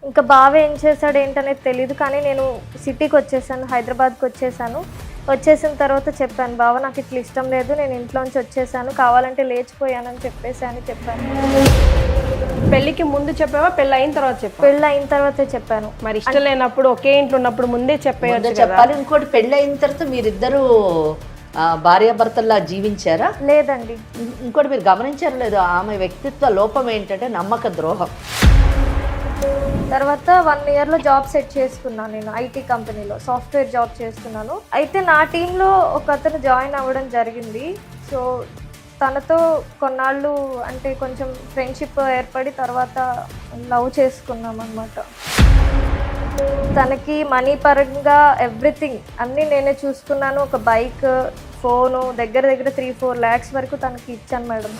ఇంకా బావ ఏం చేశాడు ఏంటనేది తెలియదు, కానీ నేను సిటీకి వచ్చేసాను, హైదరాబాద్కి వచ్చేసాను. వచ్చేసిన తర్వాత చెప్పాను, బావ నాకు ఇట్లా ఇష్టం లేదు, నేను ఇంట్లోంచి వచ్చేసాను, కావాలంటే లేచిపోయానని చెప్పాను. పెళ్లికి ముందు చెప్పావా, పెళ్ళి అయిన తర్వాత చెప్పావా? పెళ్ళి అయిన తర్వాతే చెప్పాను. మరి ఇష్టం లేనప్పుడు ఒకే ఇంట్లో ఉన్నప్పుడు ముందే చెప్పేయచ్చు చెప్పాలి. ఇంకోటి పెళ్ళి అయిన తర్వాత మీరిద్దరు భార్యాభర్తల్లా జీవించారా? లేదండి. ఇంకోటి మీరు గమనించారు లేదు, ఆమె వ్యక్తిత్వ లోపం ఏంటంటే నమ్మక ద్రోహం. తర్వాత 1 yearలో జాబ్ సెట్ చేసుకున్నాను. నేను ఐటీ కంపెనీలో సాఫ్ట్వేర్ జాబ్ చేస్తున్నాను. అయితే నా టీంలో ఒక అతను జాయిన్ అవ్వడం జరిగింది. సో తనతో కొన్నాళ్ళు అంటే కొంచెం ఫ్రెండ్షిప్ ఏర్పడి తర్వాత లవ్ చేసుకున్నాం అన్నమాట. తనకి మనీ పరంగా ఎవ్రీథింగ్ అన్నీ నేనే చూసుకున్నాను. ఒక బైక్, ఫోను, దగ్గర 3-4 lakhs వరకు తనకి ఇచ్చాను మేడం.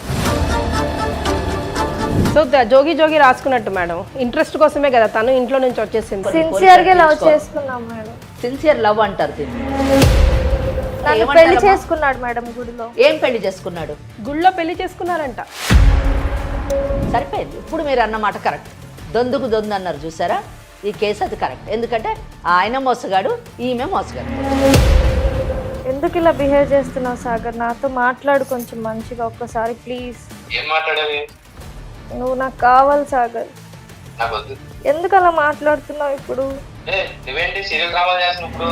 సో జోగి జోగి రాసుకున్నట్టు మేడం, ఇంట్రెస్ట్ కోసమే కదా తను ఇంట్లో నుంచి వచ్చేసింది. సిన్సియర్గా లవ్ చేసుకున్నాం మేడం. సిన్సియర్ లవ్ అంటారు దీన్ని. నన్ను పెళ్లి చేసుకున్నాడు మేడం గుడిలో. ఏం పెళ్లి చేసుకున్నాడు? గుళ్ళో పెళ్లి చేసుకున్నారంట. సరిపోయింది. ఇప్పుడు మీరు అన్నమాట కరెక్ట్. దొందుకు దొందు అన్నారు చూసారా, ఈ కేసు అది కరెక్ట్. ఎందుకంటే ఆయన మోసగాడు, ఈమె మోసగాడు. ఎందుకు ఇలా బిహేవ్ చేస్తున్నావు సాగర్? నాతో మాట్లాడు కొంచెం మంచిగా ఒక్కసారి ప్లీజ్. ఏం మాట్లాడేది? నువ్వు నాకు కావాలి సాగర్. నాకు వద్దు. ఎందుకు అలా మాట్లాడుతున్నావు ఇప్పుడు? నువ్వేంటి సీరియల్ డ్రామా చేస్తున్నప్పుడు?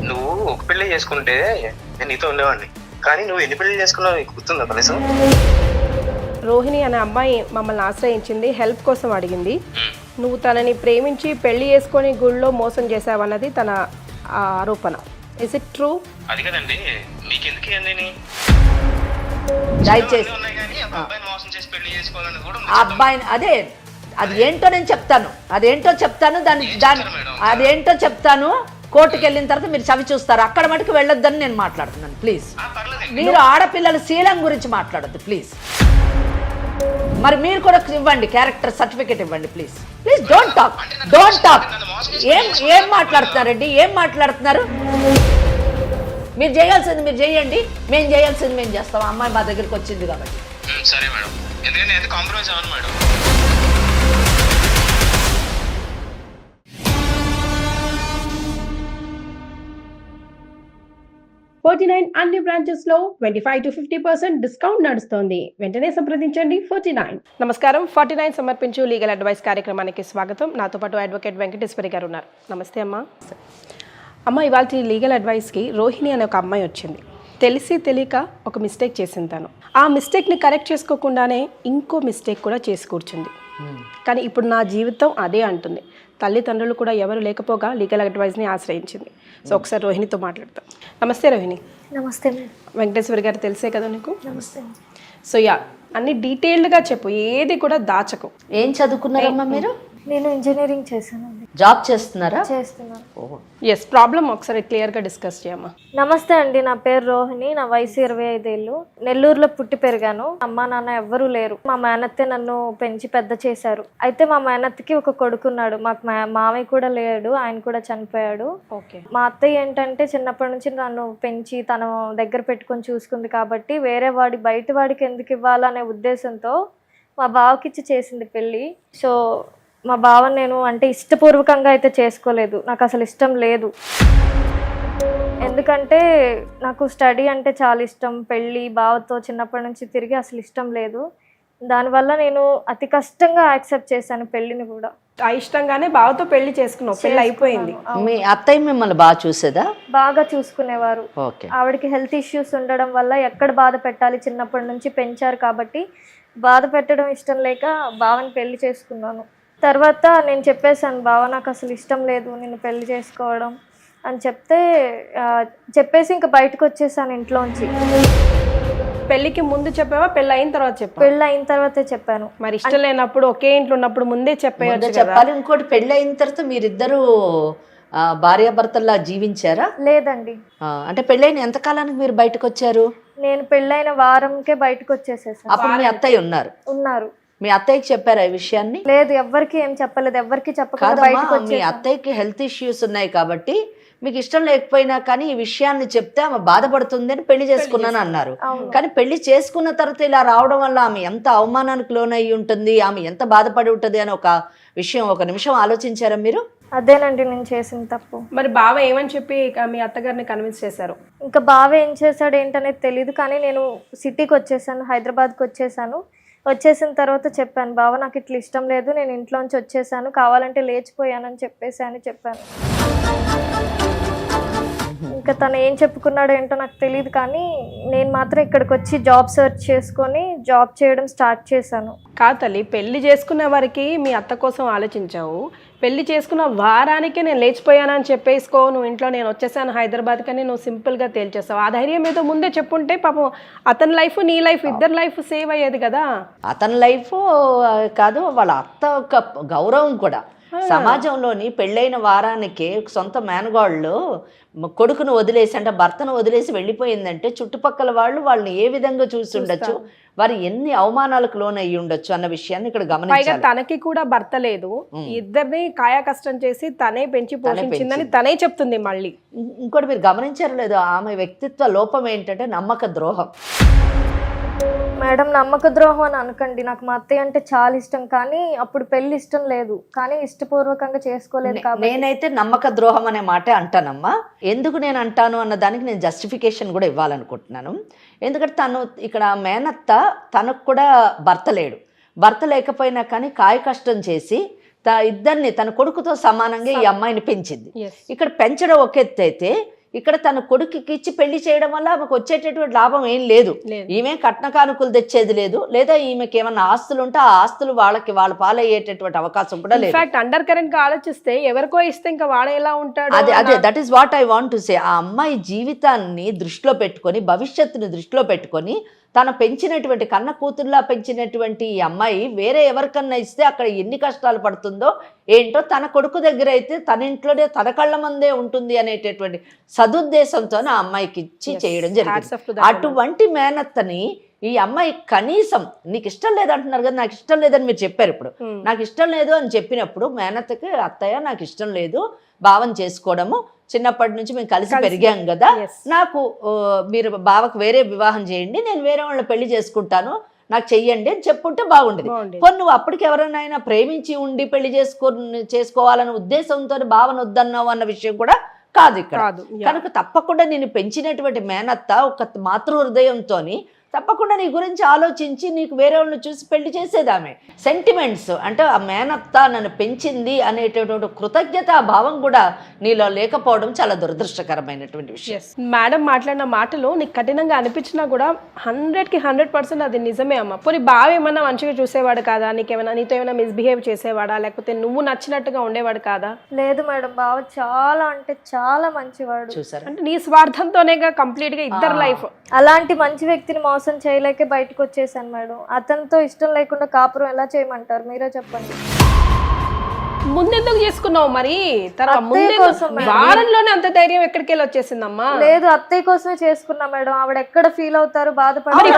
నువ్వు ఒక పెళ్లి చేసుకుంటే నేను నీతో ఉండేవాడిని, కానీ నువ్వు ఎన్ని పెళ్లి చేసుకున్నావు నీకు గుర్తుందా కనీసం? రోహిణి అనే అమ్మాయి మమ్మల్ని ఆశ్రయించింది, హెల్ప్ కోసం అడిగింది. నువ్వు తనని ప్రేమించి పెళ్లి చేసుకొని గుళ్ళో మోసం చేసావన్నది తన ఆరోపణ. Is it true? అది కదండి, మీకెందుకు ఇవన్నీ? దయచేసి ఆ అబ్బాయిని అదే అది ఏంటో నేను చెప్తాను, అదేంటో చెప్తాను. కోర్టుకు వెళ్ళిన తర్వాత మీరు చవి చూస్తారు. అక్కడ మటుకు వెళ్ళొద్దని నేను మాట్లాడుతున్నాను. ప్లీజ్, మీరు ఆడపిల్లల శీలం గురించి మాట్లాడద్దు ప్లీజ్. మరి మీరు కూడా ఇవ్వండి, క్యారెక్టర్ సర్టిఫికేట్ ఇవ్వండి ప్లీజ్. Please don't talk. ఏం మాట్లాడుతున్నారండి? ఏం మాట్లాడుతున్నారు? మీరు చేయాల్సింది మీరు చేయండి, మేము చేయాల్సింది మేము చేస్తాం. అమ్మాయి మా దగ్గరికి వచ్చింది కాబట్టి. సరే మేడం, ఎందుకంటే అయితే కాంప్రమైజ్ అవ్వను మేడం. అన్ని బ్రాంచెస్ లో 25 to 50% డిస్కౌంట్ నడుస్తోంది. వెంటనే సంప్రదించండి 49. నమస్కారం, 49 సమర్పించు లీగల్ అడ్వైస్ కార్యక్రమానికి స్వాగతం. నాతో పాటు అడ్వకేట్ వెంకటేశ్వరి గారు ఉన్నారు. నమస్తే అమ్మా. అమ్మ, ఇవాళ లీగల్ అడ్వైస్కి రోహిణి అనే ఒక అమ్మాయి వచ్చింది. తెలిసి తెలియక ఒక మిస్టేక్ చేసింది తను. ఆ మిస్టేక్ని కరెక్ట్ చేసుకోకుండానే ఇంకో మిస్టేక్ కూడా చేసి కూర్చుంది. కానీ ఇప్పుడు నా జీవితం అదే అంటుంది. తల్లిదండ్రులు కూడా ఎవరు లేకపోగా లీగల్ అడ్వైస్ని ఆశ్రయించింది. సో ఒకసారి రోహిణితో మాట్లాడతాం. నమస్తే రోహిణి. నమస్తే. వెంకటేశ్వరి గారు తెలిసే కదా నీకు? నమస్తే. సో అన్ని డీటెయిల్డ్గా చెప్పు, ఏది కూడా దాచకు. ఏం చదువుకున్నారమ్మా మీరు? నేను ఇంజనీరింగ్ చేశానండి. జాబ్ చేస్తున్నారా? చేస్తున్నాను. ఎస్, ప్రాబ్లం ఒకసారి క్లియర్గా డిస్కస్ చేయమ్మా. నమస్తే అండి, నా పేరు రోహిణి, నా వయసు 25 ఏళ్ళు. నెల్లూరులో పుట్టి పెరిగాను. అమ్మా నాన్న ఎవ్వరూ లేరు. మా మేనత్తే నన్ను పెంచి పెద్ద చేశారు. అయితే మా మేనత్తకి ఒక కొడుకున్నాడు. మాకు మామయ్య కూడా లేడు, ఆయన కూడా చనిపోయాడు. ఓకే. మా అత్తయ్య ఏంటంటే చిన్నప్పటి నుంచి నన్ను పెంచి తన దగ్గర పెట్టుకొని చూసుకుంది కాబట్టి వేరే బయట వాడికి ఎందుకు ఇవ్వాలనే ఉద్దేశంతో మా బావకిచ్చి చేసింది పెళ్ళి. సో మా బావని నేను అంటే ఇష్టపూర్వకంగా అయితే చేసుకోలేదు, నాకు అసలు ఇష్టం లేదు. ఎందుకంటే నాకు స్టడీ అంటే చాలా ఇష్టం. పెళ్ళి బావతో చిన్నప్పటి నుంచి తిరిగి అసలు ఇష్టం లేదు. దానివల్ల నేను అతి కష్టంగా యాక్సెప్ట్ చేశాను పెళ్ళిని కూడా. ఇష్టంగానే బావతో పెళ్లి చేసుకున్నావు, పెళ్ళి అయిపోయింది. మీ అత్తయ్య మిమ్మల్ని బాగా చూసేదా? బాగా చూసుకునేవారు. ఆవిడకి హెల్త్ ఇష్యూస్ ఉండడం వల్ల ఎక్కడ బాధ పెట్టాలి, చిన్నప్పటి నుంచి పెంచారు కాబట్టి బాధ పెట్టడం ఇష్టం లేక బావని పెళ్లి చేసుకున్నాను. తర్వాత నేను చెప్పేశాను, బావ నాకు అసలు ఇష్టం లేదు నేను పెళ్లి చేసుకోవడం అని చెప్పేసి ఇంకా బయటకు వచ్చేసాను ఇంట్లోంచి. పెళ్లికి ముందు చెప్పావా, పెళ్ళి అయిన తర్వాత చెప్పావా? పెళ్ళి అయిన తర్వాతే చెప్పాను. మరి ఇష్టం లేనప్పుడు ఒకే ఇంట్లో ఉన్నప్పుడు ముందే చెప్పేయచ్చు చెప్పాలి. ఇంకోటి పెళ్లి అయిన తర్వాత మీరిద్దరు భార్యాభర్తల్లా జీవించారా? లేదండి. అంటే పెళ్ళైన ఎంత కాలానికి మీరు బయటకు వచ్చారు? నేను పెళ్ళైన వారంకే బయటకు వచ్చేసేసాను. అప్పుడు మీ అత్తయ్య ఉన్నారు. మీ అత్తయ్యకి చెప్పారా ఈ విషయాన్ని? లేదు, ఎవ్వరికి ఏం చెప్పలేదు. ఎవ్వరికి చెప్పకుండా బయటకు వచ్చేసాను. మీ అత్తయ్యకి హెల్త్ ఇష్యూస్ ఉన్నాయి కాబట్టి మీకు ఇష్టం లేకపోయినా కానీ ఈ విషయాన్ని చెప్తే ఆమె బాధపడుతుంది అని పెళ్లి చేసుకున్నాను అన్నారు. కానీ పెళ్లి చేసుకున్న తర్వాత ఇలా రావడం వల్ల ఆమె ఎంత అవమానానికి లోనయ్యి ఉంటుంది, ఆమె ఎంత బాధపడి ఉంటుంది అని ఒక విషయం ఒక నిమిషం ఆలోచించారా మీరు? అదేనండి నేను చేసిన తప్పు. మరి బావ ఏమని చెప్పి మీ అత్తగారిని కన్విన్స్ చేశారు? ఇంకా బావ ఏం చేశాడు ఏంటనేది తెలియదు, కానీ నేను సిటీకి వచ్చేసాను, హైదరాబాద్కి వచ్చేసాను. వచ్చేసిన తర్వాత చెప్పాను, బావ నాకు ఇట్లా ఇష్టం లేదు, నేను ఇంట్లోంచి వచ్చేసాను, కావాలంటే లేచిపోయానని చెప్పాను. ఇంకా తను ఏం చెప్పుకున్నాడో ఏంటో నాకు తెలియదు, కానీ నేను మాత్రం ఇక్కడికి వచ్చి జాబ్ సెర్చ్ చేసుకొని జాబ్ చేయడం స్టార్ట్ చేశాను. కాదు తల్లి, పెళ్లి చేసుకునే వారికి మీ అత్త కోసం ఆలోచించావు, పెళ్లి చేసుకున్న వారానికి నేను లేచిపోయానని చెప్పేసుకో, నువ్వు ఇంట్లో నేను వచ్చేసాను హైదరాబాద్ కానీ నువ్వు సింపుల్గా తేల్చేస్తావు. ఆ ధైర్యం ఏదో ముందే చెప్పుంటే పాపం అతని లైఫ్ నీ లైఫ్ ఇద్దరు లైఫ్ సేవ్ అయ్యేది కదా. అతని లైఫ్ కాదు, వాళ్ళ అత్త ఒక గౌరవం కూడా. సమాజంలోని పెళ్ళైన వారానికి సొంత మేనగాళ్ళు కొడుకును వదిలేసి అంటే భర్తను వదిలేసి వెళ్ళిపోయిందంటే చుట్టుపక్కల వాళ్ళని ఏ విధంగా చూసి ఉండొచ్చు, వారు ఎన్ని అవమానాలకు లోనయ్యి ఉండొచ్చు అన్న విషయాన్ని ఇక్కడ గమనించాలి. తనకి కూడా భర్త లేదు, ఇద్దరిని కాయా కష్టం చేసి తనే పెంచి పోషించిందని తనే చెప్తుంది. మళ్ళీ ఇంకోటి మీరు గమనించారు లేదు, ఆమె వ్యక్తిత్వ లోపం ఏంటంటే నమ్మక ద్రోహం. మేడం నమ్మక ద్రోహం అని అనకండి, నాకు మా అత్తయ్య అంటే చాలా ఇష్టం, కానీ అప్పుడు పెళ్లి ఇష్టం లేదు, కానీ ఇష్టపూర్వకంగా చేసుకోలేదు. కాబట్టి నేనైతే నమ్మక ద్రోహం అనే మాటే అంటానమ్మా. ఎందుకు నేను అంటాను అన్న దానికి నేను జస్టిఫికేషన్ కూడా ఇవ్వాలనుకుంటున్నాను. ఎందుకంటే తను ఇక్కడ మేనత్త, తనకు కూడా భర్త లేడు, భర్త లేకపోయినా కానీ కాయ కష్టం చేసి ఇద్దరిని తన కొడుకుతో సమానంగా ఈ అమ్మాయిని పెంచింది. ఇక్కడ పెంచడం ఒక ఎత్తు అయితే, ఇక్కడ తన కొడుకుకి ఇచ్చి పెళ్లి చేయడం వల్ల ఆమెకు వచ్చేటటువంటి లాభం ఏం లేదు. ఈమె కట్న కానుకలు తెచ్చేది లేదు, లేదా ఈమెకి ఏమన్నా ఆస్తులు ఉంటే ఆ ఆస్తులు వాళ్ళ పాలయ్యేటటువంటి అవకాశం కూడా లేదు. అండర్ కరెంట్ గా ఆలోచిస్తే ఎవరికో ఇస్తే ఇంకా వాడు ఎలా ఉంటాడు? అదే that is what I want to say. ఆ అమ్మాయి జీవితాన్ని దృష్టిలో పెట్టుకొని, భవిష్యత్తుని దృష్టిలో పెట్టుకొని, తను పెంచినటువంటి కన్న కూతుర్లా పెంచినటువంటి ఈ అమ్మాయి వేరే ఎవరికన్నా ఇస్తే అక్కడ ఎన్ని కష్టాలు పడుతుందో ఏంటో, తన కొడుకు దగ్గర అయితే తన ఇంట్లోనే తన కళ్ళ ముందే ఉంటుంది అనేటటువంటి సదుద్దేశంతో ఆ అమ్మాయికి ఇచ్చి చేయడం జరిగింది. అటువంటి మేనత్తని ఈ అమ్మాయి కనీసం నీకు ఇష్టం లేదంటున్నారు కదా, నాకు ఇష్టం లేదని మీరు చెప్పారు. ఇప్పుడు నాకు ఇష్టం లేదు అని చెప్పినప్పుడు మేనత్తకి అత్తయ్య నాకు ఇష్టం లేదు భావం చేసుకోవడము, చిన్నప్పటి నుంచి మేము కలిసి పెరిగాం కదా, నాకు మీరు బావకు వేరే వివాహం చేయండి, నేను వేరే వాళ్ళని పెళ్లి చేసుకుంటాను, నాకు చెయ్యండి అని చెప్పుంటే బాగుండేది. కొన్ని నువ్వు అప్పటికి ఎవరైనా ప్రేమించి ఉండి పెళ్లి చేసుకోవాలనే ఉద్దేశంతో భావన వద్దన్నావు అన్న విషయం కూడా కాదు ఇక్కడ. కనుక తప్పకుండా నేను పెంచినటువంటి మేనత్త ఒక మాతృ హృదయంతో తప్పకుండా నీ గురించి ఆలోచించి నీకు వేరే వాళ్ళని చూసి పెళ్లి చేసేది. ఆమె సెంటిమెంట్స్ అంటే ఆ మేనత్త నన్ను పెంచింది అనేటటువంటి కృతజ్ఞత భావం కూడా నీలో లేకపోవడం చాలా దురదృష్టకరమైనటువంటి విషయం. మేడం మాట్లాడిన మాటలు నీకు కఠినంగా అనిపించినా కూడా 100కి 100% అది నిజమే అమ్మ. పోనీ బావ ఏమన్నా మంచిగా చూసేవాడు కాదా, నీతో ఏమైనా మిస్బిహేవ్ చేసేవాడా, లేకపోతే నువ్వు నచ్చినట్టుగా ఉండేవాడు కాదా? లేదు మేడం, బావ చాలా అంటే చాలా మంచివాడు. చూసారు అంటే నీ స్వార్థంతోనే కంప్లీట్ గా ఇద్దరు లైఫ్. అలాంటి మంచి వ్యక్తిని మోసం చేయలేకే బయటకు వచ్చేసాను మేడం. అతనితో ఇష్టం లేకుండా కాపురం ఎలా చేయమంటారు, మీరే చెప్పండి. ముందెందుకు చేసుకున్నావు మరి? వారంలోనే అంత ధైర్యం ఎక్కడికి వెళ్ళి వచ్చేసిందమ్మా? లేదు, అత్తయ్య కోసమే చేసుకున్నా మేడం. ఆవిడ ఎక్కడ ఫీల్ అవుతారు, బాధపడతారు,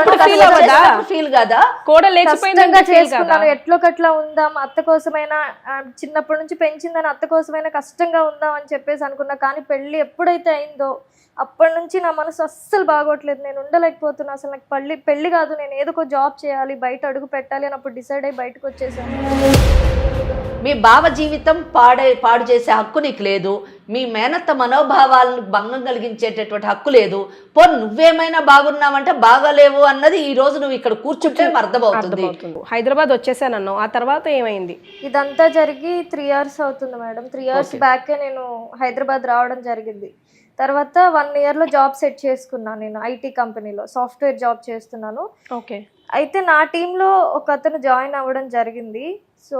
చేసుకున్నాను. ఎట్లోకట్లా ఉందాం, అత్త కోసమైనా, చిన్నప్పటి నుంచి పెంచిందని అత్త కోసమైనా కష్టంగా ఉందాం అని చెప్పేసి అనుకున్నా. కానీ పెళ్లి ఎప్పుడైతే అయిందో అప్పటి నుంచి నా మనసు అస్సలు బాగోట్లేదు, నేను ఉండలేకపోతున్నా. అసలు నాకు పెళ్లి కాదు, నేను ఏదో ఒక జాబ్ చేయాలి, బయట అడుగు పెట్టాలి అని అప్పుడు డిసైడ్ అయ్యి బయటకు వచ్చేసాను. మీ బావ జీవితం పాడు చేసే హక్కు నీకు లేదు, మీ మేనత్త మనోభావాలను భంగం కలిగించేటటువంటి హక్కు లేదు. నువ్వేమైనా బాగున్నావంటే బాగాలేవు అన్నది ఈ రోజు నువ్వు ఇక్కడ కూర్చుంటే అర్థమవుతుంది. హైదరాబాద్ వచ్చేసానన్నావు, ఆ తర్వాత ఏమైంది? ఇదంతా జరిగి 3 years అవుతుంది మేడం. 3 years బ్యాకే నేను హైదరాబాద్ రావడం జరిగింది. తర్వాత 1 yearలో జాబ్ సెట్ చేసుకున్నాను. నేను ఐటీ కంపెనీలో సాఫ్ట్వేర్ జాబ్ చేస్తున్నాను. ఓకే. అయితే నా టీంలో ఒక అతను జాయిన్ అవ్వడం జరిగింది. సో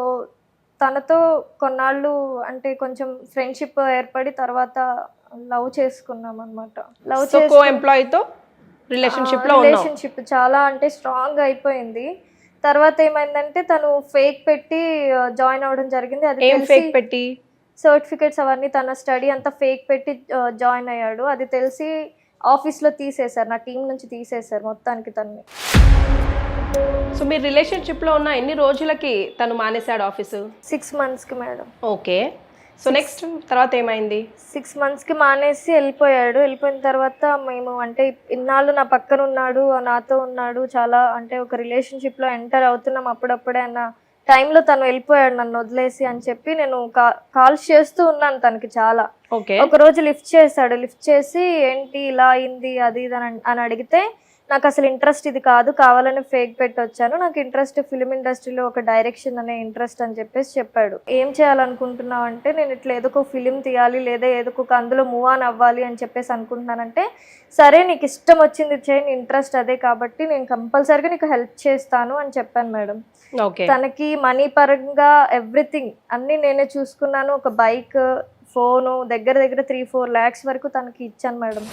తనతో కొన్నాళ్ళు అంటే కొంచెం ఫ్రెండ్షిప్ ఏర్పడి తర్వాత లవ్ చేసుకున్నాం అనమాట. రిలేషన్షిప్ చాలా అంటే స్ట్రాంగ్ అయిపోయింది. తర్వాత ఏమైందంటే తను ఫేక్ పెట్టి జాయిన్ అవ్వడం జరిగింది. అది సర్టిఫికేట్స్ అవన్నీ తన స్టడీ అంతా ఫేక్ పెట్టి జాయిన్ అయ్యాడు. అది తెలిసి ఆఫీస్లో తీసేశారు, నా టీం నుంచి తీసేశారు మొత్తానికి తనని. సో మీరు రిలేషన్షిప్లో ఉన్న ఎన్ని రోజులకి తను మానేశాడు ఆఫీసు? 6 monthsకి మేడం. ఓకే. సో నెక్స్ట్ తర్వాత ఏమైంది? 6 monthsకి మానేసి వెళ్ళిపోయాడు. వెళ్ళిపోయిన తర్వాత మేము అంటే ఇన్నాళ్ళు నా పక్కన ఉన్నాడు, నాతో ఉన్నాడు, చాలా అంటే ఒక రిలేషన్షిప్లో ఎంటర్ అవుతున్నాం అప్పుడప్పుడే అన్న టైంలో తను వెళ్ళిపోయాడు నన్ను వదిలేసి అని చెప్పి నేను కాల్స్ చేస్తూ ఉన్నాను తనకి చాలా. ఓకే. ఒక రోజు లిఫ్ట్ చేశాడు. లిఫ్ట్ చేసి ఏంటి ఇలా అయింది అది ఇది అని అడిగితే నాకు అసలు ఇంట్రెస్ట్ ఇది కాదు, కావాలని ఫేక్ పెట్టి వచ్చాను, నాకు ఇంట్రెస్ట్ ఫిలిం ఇండస్ట్రీలో ఒక డైరెక్షన్ అనే ఇంట్రెస్ట్ అని చెప్పేసి చెప్పాడు. ఏం చేయాలనుకుంటున్నావు అంటే నేను ఇట్లా ఏదో ఒక ఫిలిం తీయాలి లేదా ఏదో ఒక అందులో మూవ్ ఆన్ అవ్వాలి అని చెప్పేసి అనుకుంటున్నానంటే సరే నీకు ఇష్టం వచ్చింది చేయి, నీ ఇంట్రెస్ట్ అదే కాబట్టి నేను కంపల్సరీగా నీకు హెల్ప్ చేస్తాను అని చెప్పాను మేడం. ఓకే. తనకి మనీ పరంగా ఎవ్రీథింగ్ అన్నీ నేనే చూసుకున్నాను. ఒక బైక్, ఫోను దగ్గర 3-4 lakhs వరకు తనకి ఇచ్చాను మేడం.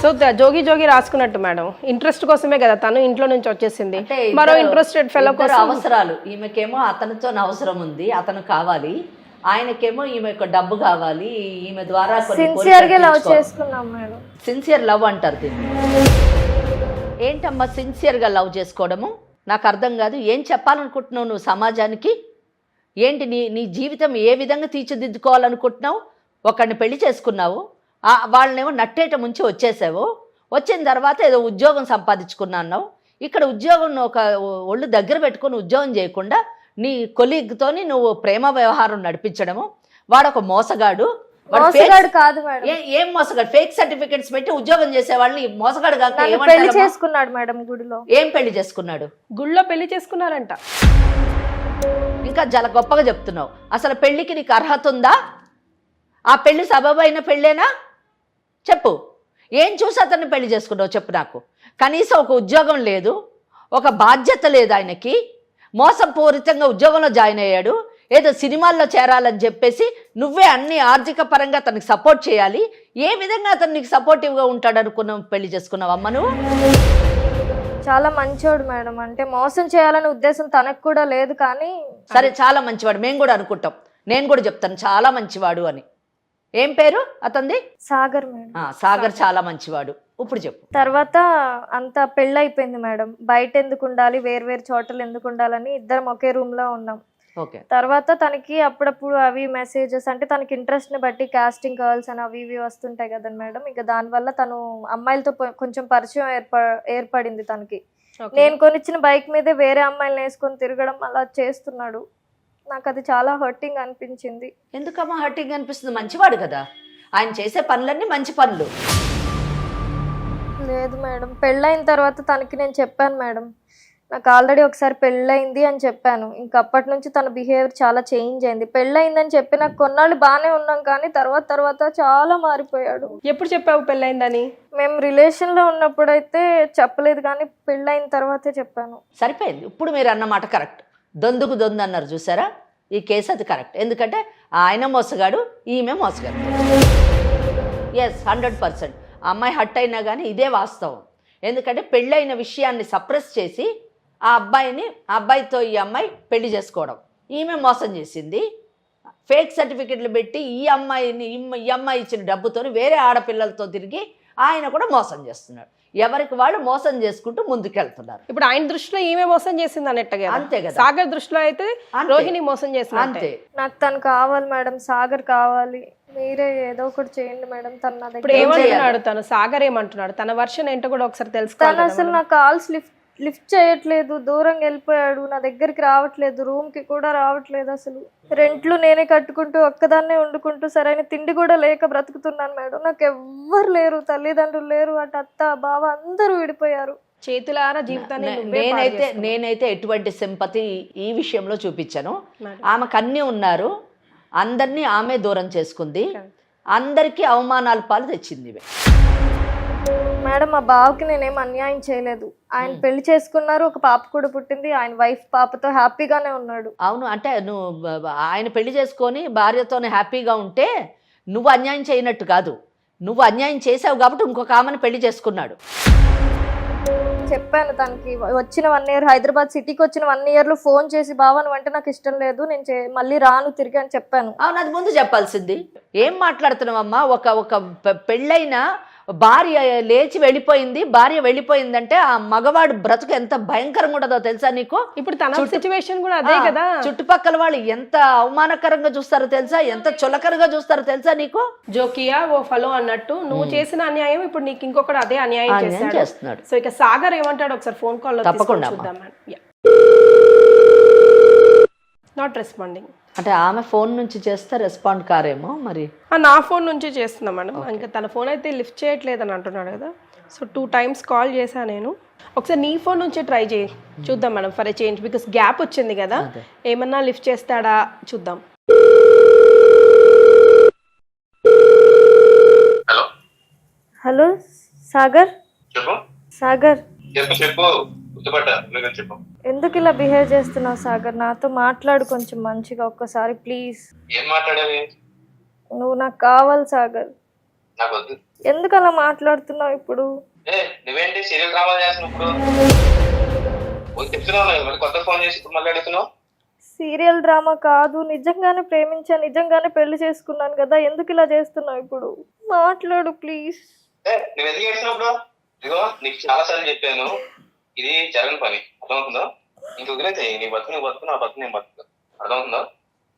సో జోగి జోగి రాసుకున్నట్టు మేడం, ఇంట్రెస్ట్ కోసమే కదా తను ఇంట్లో నుంచి వచ్చేసింది. మరో ఇంట్రెస్టెడ్ ఫెలో కోసం అవసరాలు, ఈమెకేమో అతనితో అవసరం ఉంది, అతను కావాలి, ఆయనకేమో ఈమె డబ్బు కావాలి, ఈమె ద్వారా సిన్సియర్గా లవ్ చేసుకున్నాం మేడం. సిన్సియర్ లవ్ అంటారు దీన్ని. ఏంటమ్మా సిన్సియర్గా లవ్ చేసుకోవడము? నాకు అర్థం కాదు. ఏం చెప్పాలనుకుంటున్నావు నువ్వు సమాజానికి? ఏంటి నీ జీవితం ఏ విధంగా తీర్చిదిద్దుకోవాలనుకుంటున్నావు? ఒకరిని పెళ్లి చేసుకున్నావు, వాళ్ళనేమో నట్టేట ముంచి వచ్చేసావు, వచ్చిన తర్వాత ఏదో ఉద్యోగం సంపాదించుకున్నా అన్నావు. ఇక్కడ ఉద్యోగం ఒక ఒళ్ళు దగ్గర పెట్టుకొని ఉద్యోగం చేయకుండా నీ కొలీగ్తోని నువ్వు ప్రేమ వ్యవహారం నడిపించడము. వాడు ఒక మోసగాడు. కాదు మేడం. ఏం మోసగాడు? ఫేక్ సర్టిఫికెట్స్ పెట్టి ఉద్యోగం చేసే వాళ్ళని మోసగాడు కాక పెళ్లి చేసుకున్నాడు మేడం గుడిలో. ఏం పెళ్లి చేసుకున్నాడు? గుళ్ళో పెళ్లి చేసుకున్నారంట. ఇంకా చాలా గొప్పగా చెప్తున్నావు. అసలు పెళ్లికి నీకు అర్హత ఉందా? ఆ పెళ్లి సబబైన పెళ్ళేనా? చెప్పు. ఏం చూసి అతన్ని పెళ్లి చేసుకున్నావు చెప్పు నాకు. కనీసం ఒక ఉద్యోగం లేదు, ఒక బాధ్యత లేదు ఆయనకి, మోసపూరితంగా ఉద్యోగంలో జాయిన్ అయ్యాడు, ఏదో సినిమాల్లో చేరాలని చెప్పేసి నువ్వే అన్ని ఆర్థిక పరంగా అతనికి సపోర్ట్ చేయాలి. ఏ విధంగా అతను నీకు సపోర్టివ్గా ఉంటాడు అనుకున్నావు పెళ్లి చేసుకున్నావు అమ్మ నువ్వు? చాలా మంచోడు మేడం. అంటే మోసం చేయాలనే ఉద్దేశం తనకు కూడా లేదు. కానీ సరే చాలా మంచివాడు, మేము కూడా అనుకుంటాం, నేను కూడా చెప్తాను చాలా మంచివాడు అని. ఏం పేరు అతనిది? సాగర్ మేడం. సాగర్ చాలా మంచివాడు. ఇప్పుడు చెప్పు. తర్వాత అంత పెళ్ళైపోయింది మేడం. బయట ఎందుకు ఉండాలి, వేరు చోటలు ఎందుకు ఉండాలని ఇద్దరం ఒకే రూమ్ లో ఉన్నాం. తర్వాత తనకి అప్పుడప్పుడు అవి మెసేజెస్ అంటే తనకి ఇంట్రెస్ట్ ని బట్టి కాస్టింగ్ కాల్స్ అని అవి ఇవి వస్తుంటాయి కదా మేడం. ఇక దానివల్ల తను అమ్మాయిలతో కొంచెం పరిచయం ఏర్పడింది తనకి. నేను కొనిచ్చిన బైక్ మీదే వేరే అమ్మాయిలను వేసుకొని తిరగడం అలా చేస్తున్నాడు. నాకు అది చాలా హర్టింగ్ అనిపించింది. ఎందుకమ్మా హర్టింగ్ అనిపిస్తుంది? మంచివాడు కదా, ఆయన చేసే పనులన్నీ మంచి పనులు. లేదు మేడం, పెళ్ళైన తర్వాత తనకి నేను చెప్పాను మేడం, నాకు ఆల్రెడీ ఒకసారి పెళ్ళయింది అని చెప్పాను. ఇంకప్పటి నుంచి తన బిహేవియర్ చాలా చేంజ్ అయింది. పెళ్ళయిందని చెప్పి నాకు కొన్నాళ్ళు బాగానే ఉన్నాం, కానీ తర్వాత చాలా మారిపోయాడు. ఎప్పుడు చెప్పావు పెళ్ళయిందని? మేము రిలేషన్లో ఉన్నప్పుడైతే చెప్పలేదు, కానీ పెళ్ళైన తర్వాతే చెప్పాను. సరిపోయింది. ఇప్పుడు మీరు అన్నమాట కరెక్ట్. దొందుకు దొందు అన్నారు చూసారా, ఈ కేసు అది కరెక్ట్. ఎందుకంటే ఆయన మోసగాడు, ఈమె మోసగాడు. ఎస్ 100%. ఆ అమ్మాయి హట్ అయినా కానీ ఇదే వాస్తవం. ఎందుకంటే పెళ్ళైన విషయాన్ని సప్రెస్ చేసి ఆ అబ్బాయితో ఈ అమ్మాయి పెళ్లి చేసుకోవడం, ఈమె మోసం చేసింది. ఫేక్ సర్టిఫికెట్లు పెట్టి ఈ అమ్మాయి ఇచ్చిన డబ్బుతో వేరే ఆడపిల్లలతో తిరిగి ఆయన కూడా మోసం చేస్తున్నాడు. ఎవరికి వాళ్ళు మోసం చేసుకుంటూ ముందుకెళ్తున్నారు. ఇప్పుడు ఆయన దృష్టిలో ఈమె మోసం చేసింది అన్నట్టుగా. అంతే కదా. సాగర్ దృష్టిలో అయితే రోహిణి మోసం చేసింది. అంతే. నాకు తను కావాలి మేడం, సాగర్ కావాలి, మీరే ఏదో ఒకటి చేయండి మేడం. తను నా ఇప్పుడు ఏమంటున్నాడు తను? సాగర్ ఏమంటున్నాడు? తన వర్షన్ ఏంటో కూడా ఒకసారి తెలుసుకోవాలి. తను అసలు నా కాల్స్ లిఫ్ట్ చేయట్లేదు, దూరంగా వెళ్ళిపోయాడు, నా దగ్గరికి రావట్లేదు, రూమ్ కి కూడా రావట్లేదు. అసలు రెంట్లు నేనే కట్టుకుంటూ ఒక్కదాన్నే వండుకుంటూ సరైన తిండి కూడా లేక బ్రతుకుతున్నాను మేడం. నాకు ఎవ్వరు లేరు, తల్లిదండ్రులు లేరు, అటు అత్త బావ అందరూ విడిపోయారు. చేతులారా జీవితాన్ని నేనైతే ఎటువంటి సింపతి ఈ విషయంలో చూపించాను. ఆమెకు అన్నీ ఉన్నారు, అందరినీ ఆమె దూరం చేసుకుంది, అందరికీ అవమానాల పాలు తెచ్చింది. మేడం మా బావకి నేనేం అన్యాయం చేయలేదు. ఆయన పెళ్లి చేసుకున్నారు, ఒక పాప కూడా పుట్టింది, ఆయన వైఫ్ పాపతో హ్యాపీగానే ఉన్నాడు. అవును, అంటే నువ్వు ఆయన పెళ్లి చేసుకొని భార్యతోనే హ్యాపీగా ఉంటే నువ్వు అన్యాయం చేయనట్టు కాదు. నువ్వు అన్యాయం చేసావు కాబట్టి ఇంకొక ఆమెను పెళ్లి చేసుకున్నాడు. చెప్పాను తనకి, వచ్చిన 1 year హైదరాబాద్ సిటీకి వచ్చిన 1 year లో ఫోన్ చేసి బావా నువ్వు అంటే నాకు ఇష్టం లేదు, నేను మళ్ళీ రాను తిరిగి అని చెప్పాను. అవును, అది ముందు చెప్పాల్సింది. ఏం మాట్లాడుతున్నావమ్మా? ఒక పెళ్ళైన భార్య లేచి వెళ్ళిపోయింది, భార్య వెళ్ళిపోయిందంటే ఆ మగవాడు బ్రతుకు ఎంత భయంకరంగా ఉండదో తెలుసా నీకు? ఇప్పుడు తన సిచ్యువేషన్ కూడా అదే కదా. చుట్టుపక్కల వాళ్ళు ఎంత అవమానకరంగా చూస్తారో తెలుసా, ఎంత చులకరగా చూస్తారో తెలుసా నీకు? జోకియా ఓ ఫలో అన్నట్టు నువ్వు చేసిన అన్యాయం ఇప్పుడు నీకు ఇంకొకటి అదే అన్యాయం చేస్తున్నాడు. సో ఇక సాగర్ ఏమంటాడు ఒకసారి ఫోన్ కాల్ లో తప్పకుండా చూద్దాం. నాట్ రెస్పాండింగ్ అంటే ఆమె ఫోన్ నుంచి చేస్తే రెస్పాండ్ కారేమో మరి. నా ఫోన్ నుంచి చేస్తున్నా మేడం. ఇంకా తన ఫోన్ అయితే లిఫ్ట్ చేయట్లేదు అని అంటున్నాడు కదా. సో 2 times కాల్ చేశాను నేను. ఒకసారి నీ ఫోన్ నుంచి ట్రై చేయి చూద్దాం madam, for a change, because gap వచ్చింది కదా, ఏమన్నా లిఫ్ట్ చేస్తాడా చూద్దాం. Hello hello Sagar. చెప్పు సాగర్ చెప్పు చెప్పు. ఎందుకు ఇలా బిహేవ్ చేస్తున్నావు సాగర్? నాతో మాట్లాడు కొంచెం మంచిగా ఒక్కసారి ప్లీజ్. ఏం మాట్లాడేది? నువ్వు నాకు కావాలి సాగర్. నాకు వద్దు. ఎందుకు అలా మాట్లాడుతున్నావు ఇప్పుడు? నువ్వేంటి సీరియల్ డ్రామా చేస్తున్నావు? ఇప్పుడు చెప్తున్నావు కొత్త ఫోన్ చేసి ఇప్పుడు మాట్లాడుతున్నావు. సీరియల్ డ్రామా కాదు, నిజంగానే ప్రేమించాను, నిజంగానే పెళ్లి చేసుకున్నాను కదా, ఎందుకు ఇలా చేస్తున్నావు ఇప్పుడు? మాట్లాడు ప్లీజ్. నువ్వు ఎందుకు చేస్తున్నావు? ఇదిగో నీకు చాలా సార్లు చెప్పాను, ఇది జరగని పని, అర్థమవుతుందా? ఇంక వదిలేతే నీ బతుకు నువ్వు బతుకు, నా బతుకు నేను బతుకు, అర్థమవుతుందా?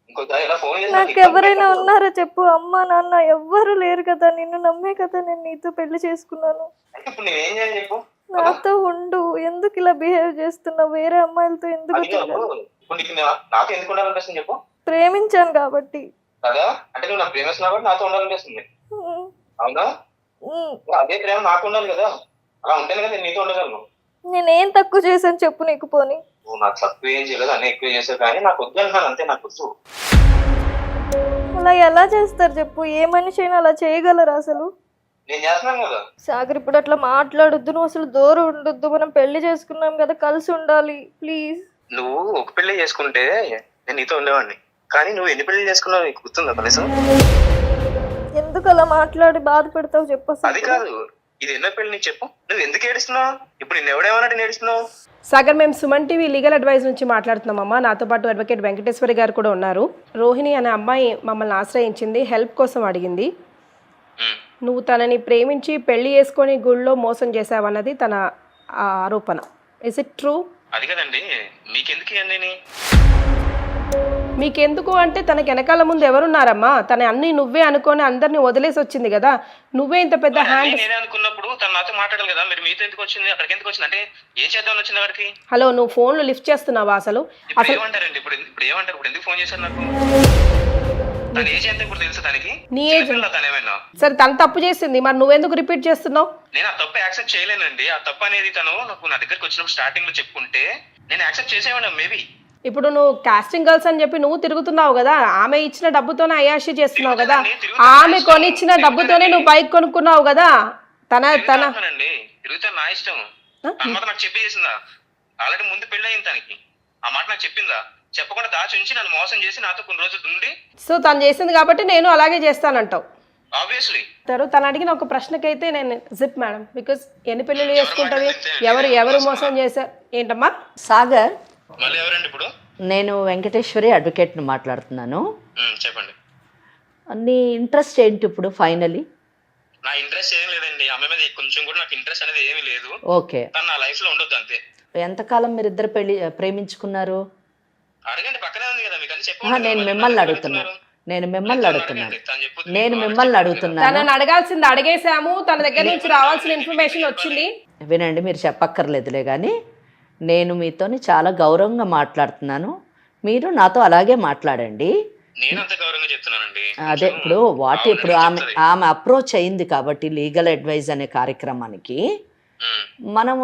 ఇంకొకసారి ఇలా ఫోన్ చేసి నాకు ఎవరైనా ఉన్నారా చెప్పు? అమ్మ నాన్న ఎవ్వరు లేరు కదా, నిన్ను నమ్మే కదా నేను నీతో పెళ్లి చేసుకున్నాను. ఇప్పుడు నేనేం చేయాలి చెప్పు? నాతో ఉండు, ఎందుకు ఇలా బిహేవ్ చేస్తున్నావు? వేరే అమ్మాయిలతో ఎందుకు? ఇప్పుడు నీకు నాతో ఎందుకు ఉండాలనిపిస్తుంది చెప్పు? ప్రేమించాను కాబట్టి కదా. అంటే నువ్వు నాకు ప్రేమిస్తున్నావు కాబట్టి నాతో ఉండాలనిపిస్తుంది, అవునా? అదే ప్రేమ నాకు ఉండాలి కదా, అలా ఉంటేనే కదా నేను నీతో ఉండగలను. నేనేం తక్కువ చేశాను చెప్పు నీకు? పోనీ నువ్వు నాకు తక్కువ ఏం చేయలేదు, అన్నీ ఎక్కువ చేసావు, కానీ నాకు వద్దు అంటున్నాను అంతే, నాకు వద్దు. అలా ఎలా చేస్తారు చెప్పు? ఏ మనిషి అయినా అలా చేయగలరా అసలు? నేను చేస్తున్నాను కదా సాగర్, ఇప్పుడు అట్లా మాట్లాడొద్దు, నువ్వు అసలు దూరం ఉండొద్దు, మనం పెళ్లి చేసుకున్నాం కదా, కలిసి ఉండాలి ప్లీజ్. నువ్వు ఒక పెళ్లి చేసుకుంటే నేను నీతో ఉండేవాడిని, కానీ నువ్వు ఎన్ని పెళ్లి చేసుకున్నావు నీకు గుర్తుందా కనీసం? ఎందుకు అలా మాట్లాడి బాధ పెడతావు చెప్పు? అది కాదు, ఇది ఎన్నో పెళ్లి నీకు చెప్పు. నువ్వు ఎందుకు ఏడుస్తున్నావు? ఇప్పుడు నేను ఎవడేమన్నట్టు ఏడుస్తున్నావు? సాగర్, మేము సుమన్ టీవీ లీగల్ అడ్వైస్ నుంచి మాట్లాడుతున్నామమ్మా. నాతో పాటు అడ్వకేట్ వెంకటేశ్వరి గారు కూడా ఉన్నారు. రోహిణి అనే అమ్మాయి మమ్మల్ని ఆశ్రయించింది, హెల్ప్ కోసం అడిగింది. నువ్వు తనని ప్రేమించి పెళ్లి చేసుకొని గుళ్ళో మోసం చేసావన్నది తన ఆరోపణ. Is it true? అది కదండి, మీకెందుకు ఇవన్నీ? మీకెందుకు అంటే తనకి వెనకాల ముందు ఎవరున్నారమ్మా? తన అన్ని నువ్వే అనుకొని అందరినీ వదిలేసి వచ్చింది కదా, నువ్వే ఇంత పెద్ద హ్యాండ్. నేనే అనుకున్నప్పుడు తను నాతో మాట్లాడాలి కదా, మీరు మీతో ఎందుకు వచ్చింది, అక్కడికి ఎందుకు వచ్చింది, అంటే ఏం చేద్దామని వచ్చింది అక్కడికి? హలో, నువ్వు ఫోన్లు లిఫ్ట్ చేస్తున్నావా అసలు? ఇప్పుడు ఏమంటారండి? ఇప్పుడు ఏమంటారు? ఇప్పుడు ఎందుకు ఫోన్ చేశారు నాకు? తన ఏజ్ ఎంత ఇప్పుడు తెలుసు తనకి? నీ ఏజ్ తనేమైనా సరే, తను తప్పు చేసింది, మరి నువ్వెందుకు రిపీట్ చేస్తున్నావు? నేను ఆ తప్పు యాక్సెప్ట్ చేయలేనండి. ఆ తప్పు అనేది తను నాకు నా దగ్గరికి వచ్చినప్పుడు స్టార్టింగ్ లో చెప్పుకుంటే నేను యాక్సెప్ట్ చేసేవాడిని మేబీ. ఇప్పుడు నువ్వు కాస్టింగ్ గర్ల్స్ అని చెప్పి నువ్వు తిరుగుతున్నావు కదా, ఆమె ఇచ్చిన డబ్బుతోనే అయాషి చేస్తున్నావు కదా, ఆమె కొనిచ్చిన డబ్బుతోనే నువ్వు బైక్ కొనుక్కున్నావు కదా. తిరుగుతా నా ఇష్టం. నాకు చెప్పేసిందా? ఆల్రెడీ ముందు పెళ్లి అయింది తనకి, ఆ మాట నాకు చెప్పిందా? చెప్పకుండా దాచి ఉంచి నన్ను మోసం చేసి నాతో కొన్ని రోజులు ఉండి, సో తను చేసింది కాబట్టి నేను అలాగే చేస్తానంటావు. ఆబ్వియస్లీ తను అడిగిన ఒక ప్రశ్నకైతే నేను జిప్ మేడం, బికాస్ ఎన్ని పెళ్లిళ్ళు చేసుకుంటది, ఎవరు మోసం చేశారు ఏంటమ్మా? సాగర్, మళ్ళీ ఎవరండి ఇప్పుడు? నేను వెంకటేశ్వరి అడ్వకేట్ని మాట్లాడుతున్నాను. చెప్పండి. నీ ఇంట్రెస్ట్ ఏంటి ఇప్పుడు ఫైనలీ? నా ఇంట్రెస్ట్ ఏం లేదండి, ఆమె మీద కొంచెం కూడా నాకు ఇంట్రెస్ట్ అనేది ఏమీ లేదు. ఓకే, తను నా లైఫ్ లో ఉండొద్దు అంతే. ఎంతకాలం మీరు ఇద్దరు ప్రేమించుకున్నారు? అడగండి, పక్కనే ఉంది కదా మీకు అని చెప్పి. నేను మిమ్మల్ని అడుగుతున్నాను. తనని అడగాల్సింది అడిగేసాము, తన దగ్గర నుంచి రావాల్సిన ఇన్ఫర్మేషన్ వచ్చింది. వినండి, మీరు చెప్పక్కర్లేదులే కానీ నేను మీతోని చాలా గౌరవంగా మాట్లాడుతున్నాను, మీరు నాతో అలాగే మాట్లాడండి. అదే ఇప్పుడు ఆమె అప్రోచ్ అయింది కాబట్టి లీగల్ అడ్వైజ్ అనే కార్యక్రమానికి మనం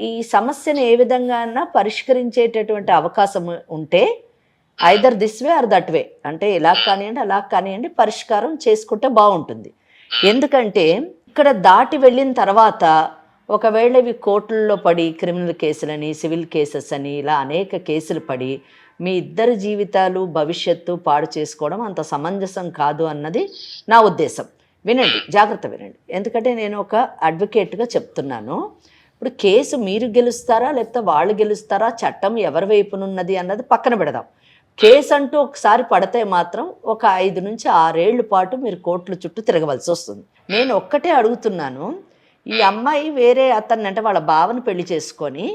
ఈ సమస్యను ఏ విధంగా పరిష్కరించేటటువంటి అవకాశం ఉంటే either this way or that way, అంటే ఇలా కానివ్వండి అలా కానివ్వండి, పరిష్కారం చేసుకుంటే బాగుంటుంది. ఎందుకంటే ఇక్కడ దాటి వెళ్ళిన తర్వాత ఒకవేళ ఇవి కోర్టుల్లో పడి క్రిమినల్ కేసులని, సివిల్ కేసెస్ అని ఇలా అనేక కేసులు పడి మీ ఇద్దరి జీవితాలు భవిష్యత్తు పాడు చేసుకోవడం అంత సమంజసం కాదు అన్నది నా ఉద్దేశం. వినండి, జాగ్రత్త వినండి, ఎందుకంటే నేను ఒక అడ్వకేట్గా చెప్తున్నాను. ఇప్పుడు కేసు మీరు గెలుస్తారా లేకపోతే వాళ్ళు గెలుస్తారా, చట్టం ఎవరి వైపునున్నది అన్నది పక్కన పెడదాం. కేసు అంటూ ఒకసారి పడితే మాత్రం ఒక 5 నుంచి 6 ఏళ్ల పాటు మీరు కోర్టుల చుట్టూ తిరగవలసి వస్తుంది. నేను ఒక్కటే అడుగుతున్నాను, ఈ అమ్మాయి వేరే అతన్ని అంటే వాళ్ళ బావని పెళ్లి చేసుకొని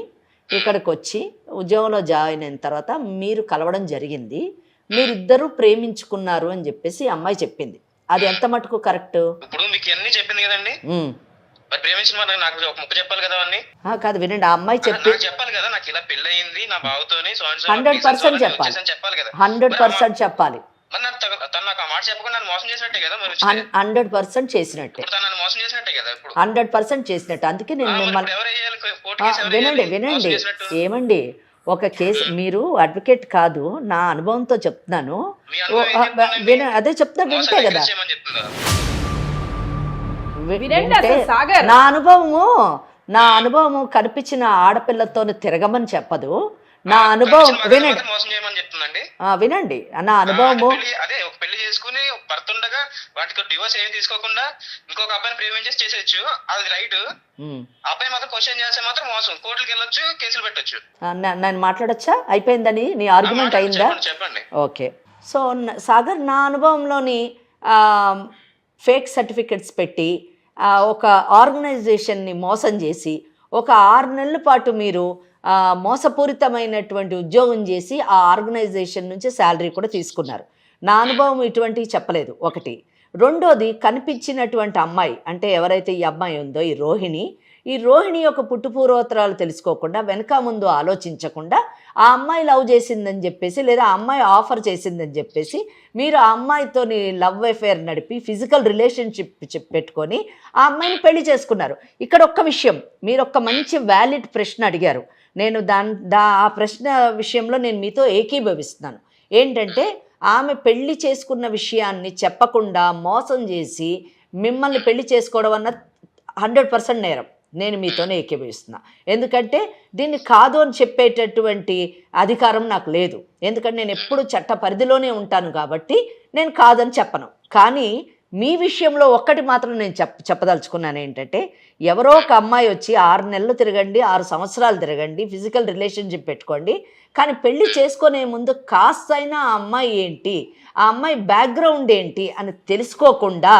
ఇక్కడికి వచ్చి ఉద్యోగంలో జాయిన్ అయిన తర్వాత మీరు కలవడం జరిగింది, మీరిద్దరూ ప్రేమించుకున్నారు అని చెప్పేసి ఈ అమ్మాయి చెప్పింది. అది ఎంత మటుకు కరెక్ట్? ఇప్పుడు మీకు అన్ని చెప్పింది కదండి, మరి ప్రేమించిన వాళ్ళు నాకు ఒక ముక్క చెప్పాలి కదా అన్ని. కాదు వినండి, ఆ అమ్మాయి చెప్పాలి కదా, నాకు ఇలా పెళ్లి అయింది నా బావతోని 100% చెప్పాలి, చెప్పాలి కదా, 100% చెప్పాలి. మరి తను నాకు ఆ మాట చెప్పకుండా నన్ను మోసం చేసినట్టే కదా, మరి 100% చేసినట్టే, తను నన్ను మోసం చేసినట్టే కదా ఇప్పుడు 100% చేసినట్టు. అందుకే నేను మిమ్మల్ని ఎవరు వేయాలి కోర్టు కేసు, ఎవరు వినండి వేయాలి? వినండి మోసం చేసినట్టు. ఏమండి, ఒక కేసు, మీరు అడ్వకేట్ కాదు, నా అనుభవంతో చెప్తున్నాను. మీ అనుభవం ఏం చెప్తుందండి? అదే చెప్తా, మోసం వింటే కదా, చేయమని చెప్తుందా? వినండి అసలు సాగర్. నా అనుభవము కనిపించిన ఆడపిల్లతో తిరగమని చెప్పదు. నా అనుభవం వినండి, మోసం చేయమని చెప్తుందండి. వినండి నా అనుభవము. అదే ఒక పెళ్లి చేసుకుని ఒక భర్త ఉండగా వాటికి డివోర్స్ ఏం తీసుకోకుండా ఇంకొక అబ్బాయిని ప్రేమించేసి చేసేయచ్చు, అది రైట్. అబ్బాయి మాత్రం క్వశ్చన్ చేస్తే మాత్రం మోసం, కోర్టుకి వెళ్ళొచ్చు, కేసులు పెట్టొచ్చు. నేను మాట్లాడొచ్చా? అయిపోయిందని నీ ఆర్గ్యుమెంట్ అయిందా? చెప్పండి. ఓకే. సో సాగర్, నా అనుభవంలోని ఫేక్ సర్టిఫికెట్స్ పెట్టి ఒక ఆర్గనైజేషన్ని మోసం చేసి ఒక 6 నెలల పాటు మీరు మోసపూరితమైనటువంటి ఉద్యోగం చేసి ఆ ఆర్గనైజేషన్ నుంచి శాలరీ కూడా తీసుకున్నారు. నా అనుభవం ఇటువంటివి చెప్పలేదు, ఒకటి. రెండోది, కనిపించినటువంటి అమ్మాయి అంటే ఎవరైతే ఈ అమ్మాయి ఉందో ఈ రోహిణి యొక్క పుట్టుపూర్వోత్తరాలు తెలుసుకోకుండా, వెనక ముందు ఆలోచించకుండా ఆ అమ్మాయి లవ్ చేసిందని చెప్పేసి, లేదా ఆ అమ్మాయి ఆఫర్ చేసిందని చెప్పేసి మీరు ఆ అమ్మాయితోని లవ్ అఫేర్ నడిపి ఫిజికల్ రిలేషన్షిప్ పెట్టుకొని ఆ అమ్మాయిని పెళ్లి చేసుకున్నారు. ఇక్కడ ఒక్క విషయం, మీరు ఒక్క మంచి వ్యాలిడ్ ప్రశ్న అడిగారు. నేను ఆ ప్రశ్న విషయంలో నేను మీతో ఏకీభవిస్తున్నాను. ఏంటంటే, ఆమె పెళ్లి చేసుకున్న విషయాన్ని చెప్పకుండా మోసం చేసి మిమ్మల్ని పెళ్లి చేసుకోవడం అన్న 100% నేరం. నేను మీతోనే ఏకీభవిస్తున్నా. ఎందుకంటే దీన్ని కాదు అని చెప్పేటటువంటి అధికారం నాకు లేదు. ఎందుకంటే నేను ఎప్పుడు చట్ట పరిధిలోనే ఉంటాను కాబట్టి నేను కాదని చెప్పను. కానీ మీ విషయంలో ఒక్కటి మాత్రం నేను చెప్పదలుచుకున్నాను. ఏంటంటే, ఎవరో ఒక అమ్మాయి వచ్చి 6 నెలలు తిరగండి, 6 సంవత్సరాలు తిరగండి, ఫిజికల్ రిలేషన్షిప్ పెట్టుకోండి, కానీ పెళ్లి చేసుకునే ముందు కాస్తైనా ఆ అమ్మాయి ఏంటి, ఆ అమ్మాయి బ్యాక్గ్రౌండ్ ఏంటి అని తెలుసుకోకుండా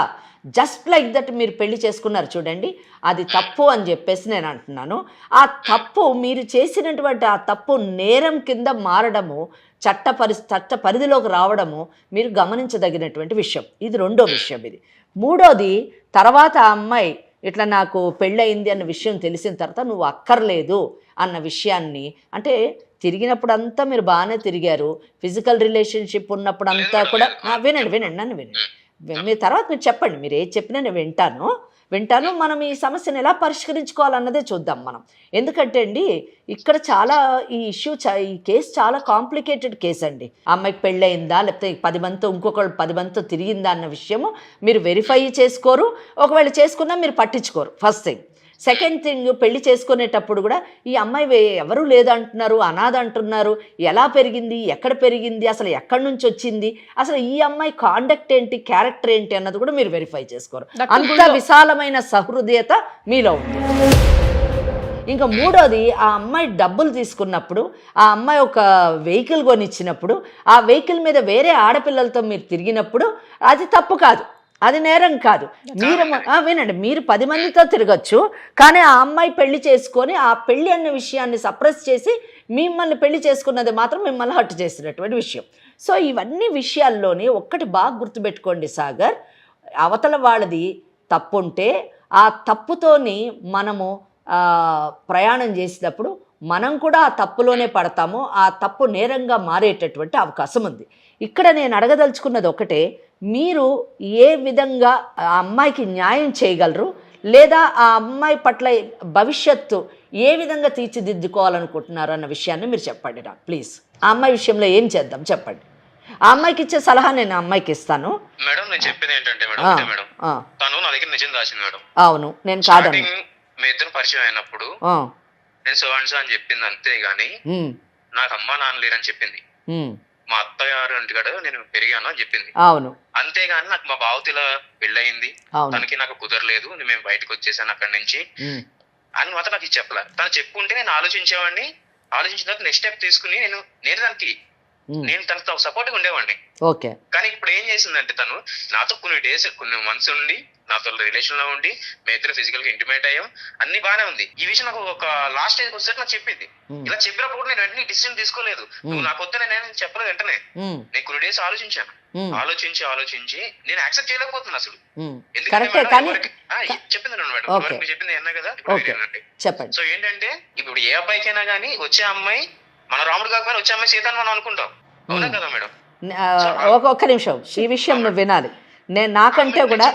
జస్ట్ లైక్ దట్ మీరు పెళ్లి చేసుకున్నారు చూడండి, అది తప్పు అని చెప్పేసి నేను అంటున్నాను. ఆ తప్పు, మీరు చేసినటువంటి ఆ తప్పు నేరం కింద మారడము, చట్ట పరిధిలోకి రావడము మీరు గమనించదగినటువంటి విషయం. ఇది రెండో విషయం. ఇది మూడోది, తర్వాత ఆ అమ్మాయి ఇట్లా నాకు పెళ్ళయింది అన్న విషయం తెలిసిన తర్వాత నువ్వు అక్కర్లేదు అన్న విషయాన్ని, అంటే తిరిగినప్పుడంతా మీరు బాగానే తిరిగారు, ఫిజికల్ రిలేషన్షిప్ ఉన్నప్పుడంతా కూడా వినండి నన్ను వినండి, మీ తర్వాత మీరు చెప్పండి, మీరు ఏది చెప్పినా నేను వింటాను. మనం ఈ సమస్యను ఎలా పరిష్కరించుకోవాలన్నదే చూద్దాం మనం. ఎందుకంటే అండి, ఇక్కడ చాలా ఈ కేసు చాలా కాంప్లికేటెడ్ కేసు అండి. ఆ అమ్మాయికి పెళ్ళయిందా, లేకపోతే 10 మందితో ఇంకొకళ్ళు 10 మందితో తిరిగిందా అన్న విషయము మీరు వెరిఫై చేసుకోరు. ఒకవేళ చేసుకున్నా మీరు పట్టించుకోరు, ఫస్ట్ థింగ్. సెకండ్ థింగ్, పెళ్లి చేసుకునేటప్పుడు కూడా ఈ అమ్మాయి ఎవరూ లేదంటున్నారు, అనాథ అంటున్నారు, ఎలా పెరిగింది, ఎక్కడ పెరిగింది, అసలు ఎక్కడి నుంచి వచ్చింది, అసలు ఈ అమ్మాయి కాండక్ట్ ఏంటి, క్యారెక్టర్ ఏంటి అన్నది కూడా మీరు వెరిఫై చేసుకోరు. అంత విశాలమైన సహృదయత మీలో ఉంది. ఇంకా మూడోది, ఆ అమ్మాయి డబ్బులు తీసుకున్నప్పుడు, ఆ అమ్మాయి ఒక వెహికల్ కొనిచ్చినప్పుడు, ఆ వెహికల్ మీద వేరే ఆడపిల్లలతో మీరు తిరిగినప్పుడు అది తప్పు కాదు, అది నేరం కాదు. వినండి, మీరు 10 మందితో తిరగచ్చు, కానీ ఆ అమ్మాయి పెళ్లి చేసుకొని ఆ పెళ్లి అనే విషయాన్ని సప్రెస్ చేసి మిమ్మల్ని పెళ్లి చేసుకున్నది మాత్రం మిమ్మల్ని హర్ట్ చేసినటువంటి విషయం. సో ఇవన్నీ విషయాల్లోని ఒక్కటి బాగా గుర్తుపెట్టుకోండి సాగర్, అవతల వాళ్ళది తప్పు ఉంటే ఆ తప్పుతోని మనము ప్రయాణం చేసినప్పుడు మనం కూడా ఆ తప్పులోనే పడతాము, ఆ తప్పు నేరంగా మారేటటువంటి అవకాశం ఉంది. ఇక్కడ నేను అడగదలుచుకున్నది ఒకటే, మీరు ఏ విధంగా ఆ అమ్మాయికి న్యాయం చేయగలరు, లేదా ఆ అమ్మాయి పట్ల భవిష్యత్తు ఏ విధంగా తీర్చిదిద్దుకోవాలనుకుంటున్నారు అన్న విషయాన్ని మీరు చెప్పండి నాకు ప్లీజ్. ఆ అమ్మాయి విషయంలో ఏం చేద్దాం చెప్పండి. ఆ అమ్మాయికి ఇచ్చే సలహా నేను ఆ అమ్మాయికి ఇస్తాను. మేడం నేను చెప్పేది ఏంటంటే మేడం, తను నా దగ్గర నిజం దాచింది మేడం. అవును, నేను కాదని. మీ ఇద్దరు పరిచయం అయినప్పుడు నేను సోన్సో అని చెప్పింది, అంతే గాని నాకు అమ్మా నాన్న లేరని చెప్పింది. మా అత్తగారు ఇంటికాడ నేను పెరిగాను అని చెప్పింది. అవును, అంతేగాని నాకు మా బావతిలా పెళ్ళయింది, తనకి నాకు కుదరలేదు, మేము బయటకు వచ్చేసాను అక్కడి నుంచి అని మాత్రం నాకు చెప్పలే. తను చెప్పుకుంటే నేను ఆలోచించేవాడిని, ఆలోచించిన తర్వాత నెక్స్ట్ స్టెప్ తీసుకుని నేను దానికి నేను తనతో సపోర్ట్గా ఉండేవాడిని. ఓకే. కానీ ఇప్పుడు ఏం చేసిందంటే తను నాతో కొన్ని మంత్స్ ఉండి నాతో రిలేషన్ లో ఉండి మేము ఇద్దరు ఫిజికల్ గా ఇంటిమేట్ అయ్యాం, అన్ని బానే ఉంది. ఈ విషయం నాకు ఒక లాస్ట్ స్టేజ్ వచ్చేసరికి నాకు చెప్పింది. ఇలా చెప్పినప్పుడు కూడా నేను వెంటనే డిసిజన్ తీసుకోలేదు. నువ్వు నాకు వద్దని నేను చెప్పలేదు వెంటనే. నేను కొన్ని డేస్ ఆలోచించాను. ఆలోచించి నేను యాక్సెప్ట్ చేయలేకపోతున్నాను అసలు. ఎందుకంటే చెప్పింది మేడం, చెప్పింది అన్నా కదా. చెప్పండి. సో ఏంటంటే ఇప్పుడు ఏ అబ్బాయికైనా గానీ వచ్చే అమ్మాయి మన రాముడు కాకపోయినా వచ్చే అమ్మాయి సీత అని మనం అనుకుంటాం, అవునా కదా మేడం? ఒక్క నిమిషం, ఈ విషయం నువ్వు వినాలి. నేను నాకంటే కూడా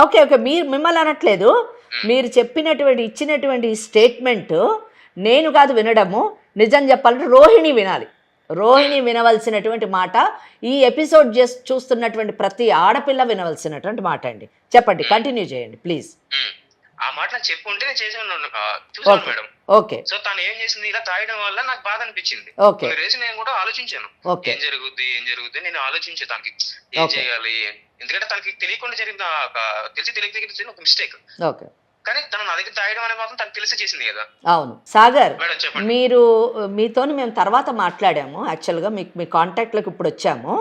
ఓకే మీరు మిమ్మల్ని అనట్లేదు, మీరు ఇచ్చినటువంటి స్టేట్మెంట్ నేను కాదు వినడము. నిజం చెప్పాలంటే రోహిణి వినాలి. రోహిణి వినవలసినటువంటి మాట, ఈ ఎపిసోడ్ చూస్తున్నటువంటి ప్రతి ఆడపిల్ల వినవలసినటువంటి మాట అండి. చెప్పండి, కంటిన్యూ చేయండి ప్లీజ్. ఆ మాట నాకు చెప్పుంటే నేను చూసాను మేడం. ఓకే. సో తను ఏం చేసింది, ఇలా తాగడం వల్ల నాకు బాధ అనిపించింది. ఓకే. నేను కూడా ఆలోచించాను ఏం జరుగుద్ది నేను ఆలోచించే తనకి ఏం చేయాలి. ఎందుకంటే తనకి తెలియకుండా జరిగిన తెలిసి ఒక మిస్టేక్. ఓకే. కానీ తను నా దగ్గర తాగడం అనే మాత్రం తనకు తెలిసి చేసింది కదా. అవును సాగర్, మీతోని మేము తర్వాత మాట్లాడాము. యాక్చువల్గా మీ కాంటాక్ట్లోకి ఇప్పుడు వచ్చాము.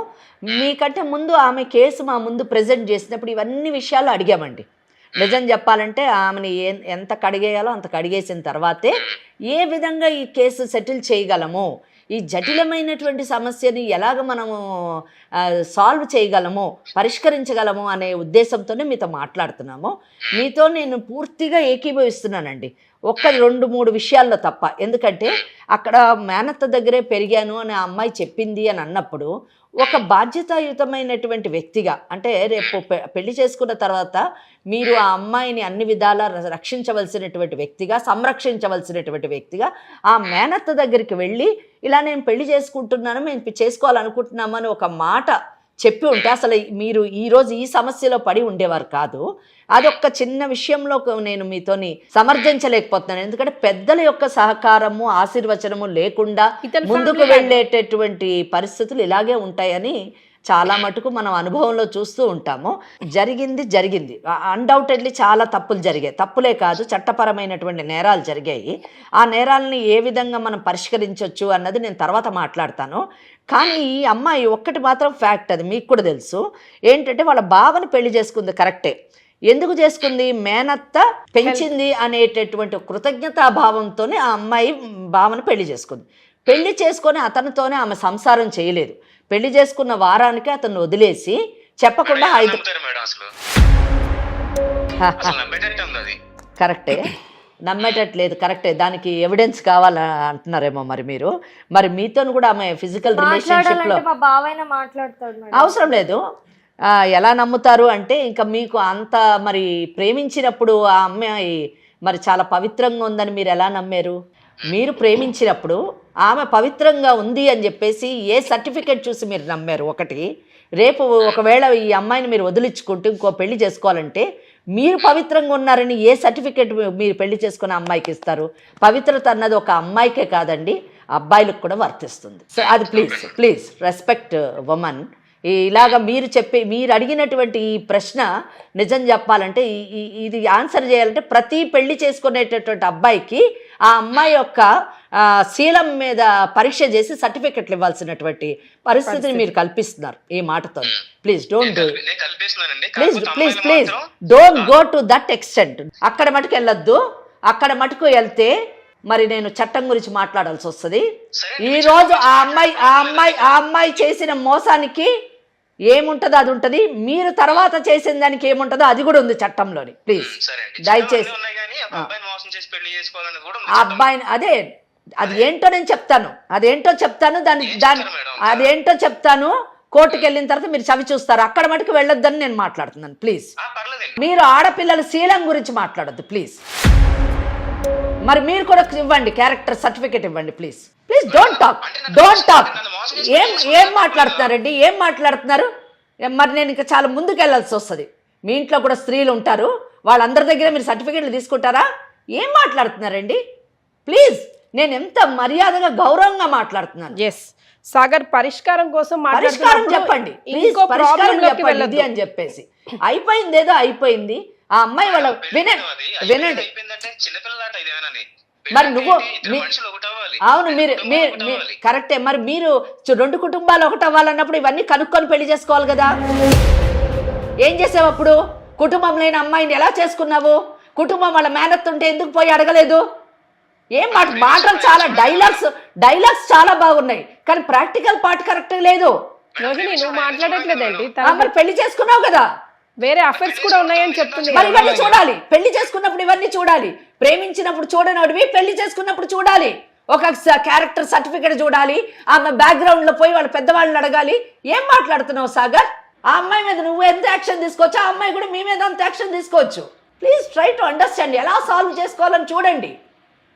మీకంటే ముందు ఆమె కేసు మా ముందు ప్రెజెంట్ చేసినప్పుడు ఇవన్నీ విషయాలు అడిగామండి. నిజం చెప్పాలంటే ఆమెని ఎంత కడిగేయాలో అంత కడిగేసిన తర్వాతే ఏ విధంగా ఈ కేసు సెటిల్ చేయగలము, ఈ జటిలమైనటువంటి సమస్యని ఎలాగ మనము సాల్వ్ చేయగలము, పరిష్కరించగలము అనే ఉద్దేశంతోనే మీతో మాట్లాడుతున్నాము. మీతో నేను పూర్తిగా ఏకీభవిస్తున్నానండి, 1-2-3 విషయాల్లో తప్ప. ఎందుకంటే అక్కడ మేనత్త దగ్గరే పెరిగాను అని ఆ అమ్మాయి చెప్పింది అని అన్నప్పుడు ఒక బాధ్యతాయుతమైనటువంటి వ్యక్తిగా, అంటే రేపు పెళ్లి చేసుకున్న తర్వాత మీరు ఆ అమ్మాయిని అన్ని విధాలా రక్షించవలసినటువంటి వ్యక్తిగా, సంరక్షించవలసినటువంటి వ్యక్తిగా ఆ మేనత్త దగ్గరికి వెళ్ళి ఇలా నేను పెళ్లి చేసుకుంటున్నాను, మేము చేసుకోవాలనుకుంటున్నాము అని ఒక మాట చెప్పి ఉంటే అసలు మీరు ఈరోజు ఈ సమస్యలో పడి ఉండేవారు కాదు. అదొక్క చిన్న విషయంలో నేను మీతోని సమర్థించలేకపోతున్నాను. ఎందుకంటే పెద్దల యొక్క సహకారము, ఆశీర్వచనము లేకుండా ముందుకు వెళ్ళేటటువంటి పరిస్థితులు ఇలాగే ఉంటాయని చాలా మటుకు మనం అనుభవంలో చూస్తూ ఉంటాము. జరిగింది అన్డౌటెడ్లీ చాలా తప్పులు జరిగాయి. తప్పులే కాదు, చట్టపరమైనటువంటి నేరాలు జరిగాయి. ఆ నేరాలని ఏ విధంగా మనం పరిష్కరించవచ్చు అన్నది నేను తర్వాత మాట్లాడతాను. కానీ ఈ అమ్మాయి ఒక్కటి మాత్రం ఫ్యాక్ట్, అది మీకు కూడా తెలుసు. ఏంటంటే వాళ్ళ బావని పెళ్లి చేసుకుంది కరెక్టే. ఎందుకు చేసుకుంది? మేనత్త పెంచింది అనేటటువంటి కృతజ్ఞతాభావంతోనే ఆ అమ్మాయి బావని పెళ్లి చేసుకుంది. పెళ్లి చేసుకొని అతనితోనే ఆమె సంసారం చేయలేదు. పెళ్లి చేసుకున్న వారానికి అతను వదిలేసి చెప్పకుండా కరెక్టే, నమ్మేటట్లేదు, కరెక్టే. దానికి ఎవిడెన్స్ కావాలని అంటున్నారేమో మరి మీతో కూడా ఆమె ఫిజికల్ రిలేషన్షిప్ లో అవసరం లేదు. ఎలా నమ్ముతారు అంటే ఇంకా మీకు అంత మరి ప్రేమించినప్పుడు ఆ అమ్మాయి మరి చాలా పవిత్రంగా ఉందని మీరు ఎలా నమ్మారు? మీరు ప్రేమించినప్పుడు ఆమె పవిత్రంగా ఉంది అని చెప్పేసి ఏ సర్టిఫికేట్ చూసి మీరు నమ్మారు? ఒకటి, రేపు ఒకవేళ ఈ అమ్మాయిని మీరు వదిలించుకుంటూ ఇంకో పెళ్లి చేసుకోవాలంటే మీరు పవిత్రంగా ఉన్నారని ఏ సర్టిఫికేట్ మీరు పెళ్లి చేసుకున్న అమ్మాయికి ఇస్తారు? పవిత్రత అన్నది ఒక అమ్మాయికే కాదండి, అబ్బాయిలకు కూడా వర్తిస్తుంది. సో అది ప్లీజ్ రెస్పెక్ట్ ఉమెన్. ఇలాగ మీరు అడిగినటువంటి ఈ ప్రశ్న నిజం చెప్పాలంటే ఇది ఆన్సర్ చేయాలంటే ప్రతి పెళ్లి చేసుకునేటటువంటి అబ్బాయికి ఆ అమ్మాయి యొక్క శీలం మీద పరీక్ష చేసి సర్టిఫికెట్లు ఇవ్వాల్సినటువంటి పరిస్థితిని మీరు కల్పిస్తున్నారు ఈ మాటతో. Please don't go to that extent. అక్కడ మటుకు వెళ్ళొద్దు. అక్కడ మటుకు వెళ్తే మరి నేను చట్టం గురించి మాట్లాడాల్సి వస్తుంది. ఈరోజు ఆ అమ్మాయి చేసిన మోసానికి ఏముంటుందో అది ఉంటుంది, మీరు తర్వాత చేసిన దానికి ఏముంటుందో అది కూడా ఉంది చట్టంలోని. ప్లీజ్ దయచేసి ఆ అబ్బాయిని అది ఏంటో నేను చెప్తాను, అదేంటో చెప్తాను. కోర్టుకు వెళ్ళిన తర్వాత మీరు చవి చూస్తారు. అక్కడ మటుకు వెళ్ళొద్దని నేను మాట్లాడుతున్నాను. ప్లీజ్ మీరు ఆడపిల్లల శీలం గురించి మాట్లాడొద్దు ప్లీజ్. మరి మీరు కూడా ఇవ్వండి, క్యారెక్టర్ సర్టిఫికేట్ ఇవ్వండి ప్లీజ్. Don't talk. ఏం మాట్లాడుతున్నారండి? ఏం మాట్లాడుతున్నారు? మరి నేను ఇంకా చాలా ముందుకు వెళ్ళాల్సి వస్తుంది. మీ ఇంట్లో కూడా స్త్రీలు ఉంటారు, వాళ్ళందరి దగ్గర మీరు సర్టిఫికేట్లు తీసుకుంటారా? ఏం మాట్లాడుతున్నారండి? ప్లీజ్, నేను ఎంత మర్యాదగా గౌరవంగా మాట్లాడుతున్నాను. ఎస్ సాగర్, పరిష్కారం కోసం పరిష్కారం చెప్పండి, పరిష్కారం చెప్పండి అని చెప్పేసి. అయిపోయింది, అయిపోయింది. ఆ అమ్మాయి వాళ్ళ వినండి. మరి అవ్వాలి. అవును, మీరు కరెక్టే. మరి మీరు 2 కుటుంబాలు ఒకటి అవ్వాలన్నప్పుడు ఇవన్నీ కనుక్కొని పెళ్లి చేసుకోవాలి కదా. ఏం చేసావు అప్పుడు? కుటుంబం లేని అమ్మాయిని ఎలా చేసుకున్నావు? కుటుంబం వాళ్ళ మేనత్ ఉంటే ఎందుకు పోయి అడగలేదు? ఏం మాటలు చాలా డైలాగ్స్ చాలా బాగున్నాయి, కానీ ప్రాక్టికల్ పార్ట్ కరెక్ట్ లేదు. రోహిణి నువ్వు మాట్లాడట్లేదేంటి? మరి పెళ్లి చేసుకున్నావు కదా, వేరే అఫైర్స్ కూడా ఉన్నాయని చెప్తుంది. మరి ఇవన్నీ చూడాలి. పెళ్లి చేసుకున్నప్పుడు ఇవన్నీ చూడాలి. ప్రేమించినప్పుడు చూడనోడివి, పెళ్లి చేసుకున్నప్పుడు చూడాలి. ఒక క్యారెక్టర్ సర్టిఫికేట్ చూడాలి. ఆమె బ్యాక్గ్రౌండ్ లో పోయి వాళ్ళ పెద్దవాళ్ళని అడగాలి. ఏం మాట్లాడుతున్నావు సాగర్? ఆ అమ్మాయి మీద నువ్వు ఎంత యాక్షన్ తీసుకోవచ్చు, ఆ అమ్మాయి కూడా మీ మీద అంత యాక్షన్ తీసుకోవచ్చు. Please try to understand. ఎలా సాల్వ్ చేసుకోవాలని చూడండి,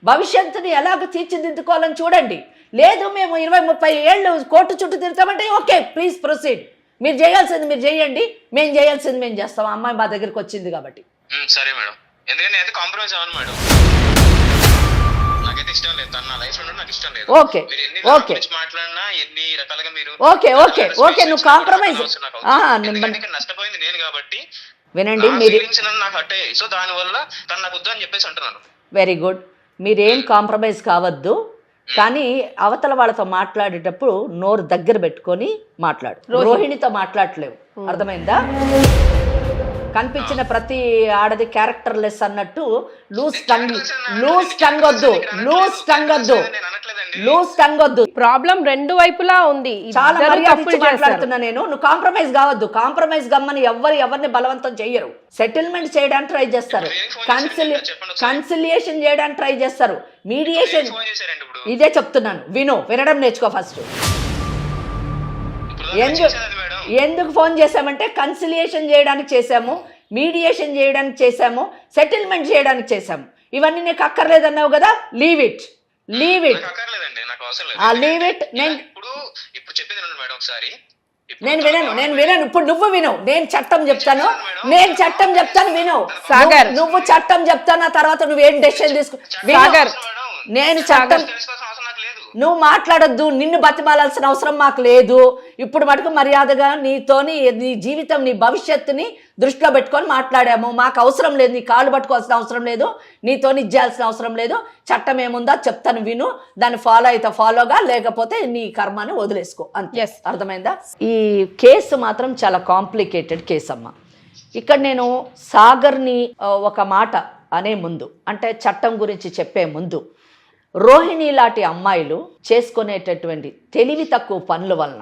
భవిష్యత్తుని ఎలాగ తీర్చిదిద్దుకోవాలని చూడండి. లేదు మేము 20-30 ఏళ్ళు కోర్టు చుట్టూ తిరుగుతామంటే ఓకే, ప్లీజ్ ప్రొసీడ్. మీరు చేయాల్సింది మీరు చేయండి, మేము చేయాల్సింది మేము చేస్తాం. అమ్మాయి మా దగ్గరికి వచ్చింది కాబట్టి. సరే మేడం, ఎందుకంటే నేనైతే కాంప్రమైజ్ అవ్వను మేడం. నాకైతే ఇష్టం లేదు, తన నా లైఫ్ లో నాకు ఇష్టం లేదు. ఓకే మీరు ఎన్ని ఓకే మాట్లాడినా ఎన్ని రకాలుగా మీరు ఓకే ఓకే ఓకే నువ్వు కాంప్రమైజ్ నష్టపోయింది నేను కాబట్టి. వినండి, మీరు నాకు హట్ అయ్యాయి. సో దాని వల్ల తను నాకు వద్దు అని చెప్పేసి అంటున్నాను. Very good. మీరేం కాంప్రమైజ్ కావద్దు, కానీ అవతల వాళ్ళతో మాట్లాడేటప్పుడు నోరు దగ్గర పెట్టుకొని మాట్లాడు. రోహిణితో మాట్లాడలేవు, అర్థమైందా? కనిపించిన ప్రతి ఆడది క్యారెక్టర్ లెస్ అన్నట్టు లూజ్ టంగ్ వద్దు. ప్రాబ్లం 2 వైపులా ఉంది. చాలా మాట్లాడుతున్నా నేను. నువ్వు కాంప్రమైజ్ కావద్దు. కాంప్రమైజ్ గమ్మని ఎవరిని బలవంతం చెయ్యరు. సెటిల్మెంట్ చేయడానికి ట్రై చేస్తారు, కన్సిలియేషన్ చేయడానికి ట్రై చేస్తారు, మీడియేషన్. ఇదే చెప్తున్నాను, వినడం నేర్చుకో ఫస్ట్. ఎందుకు ఫోన్ చేశామంటే కన్సిలియేషన్ చేయడానికి చేశాము, మీడియేషన్ చేయడానికి చేశాము, సెటిల్మెంట్ చేయడానికి చేశాము. ఇవన్నీ నీకు అక్కర్లేదన్నావు కదా, లీవ్ ఇట్. నేను వినను. ఇప్పుడు నువ్వు విను, నేను చట్టం చెప్తాను విను. సాగర్ నువ్వు చట్టం చెప్తాను, తర్వాత నువ్వేం డెసిషన్ తీసుకో. సాగర్ నేను చట్టం, నువ్వు మాట్లాడొద్దు, నిన్ను బతిమాలాల్సిన అవసరం మాకు లేదు. ఇప్పుడు మటుకు మర్యాదగా నీతోని నీ జీవితం, నీ భవిష్యత్తుని దృష్టిలో పెట్టుకొని మాట్లాడాము. మాకు అవసరం లేదు, నీ కాళ్ళు పట్టుకోవాల్సిన అవసరం లేదు, నీతోని ఇచ్చేయాల్సిన అవసరం లేదు. చట్టం ఏముందో చెప్తాను విను, దాన్ని ఫాలో అయితే ఫాలోగా, లేకపోతే నీ కర్మాన్ని వదిలేసుకో అంతే. అర్థమైందా? ఈ కేసు మాత్రం చాలా కాంప్లికేటెడ్ కేసు అమ్మా. ఇక్కడ నేను సాగర్ని ఒక మాట అనే ముందు, అంటే చట్టం గురించి చెప్పే ముందు, రోహిణి లాంటి అమ్మాయిలు చేసుకునేటటువంటి తెలివి తక్కువ పనుల వలన,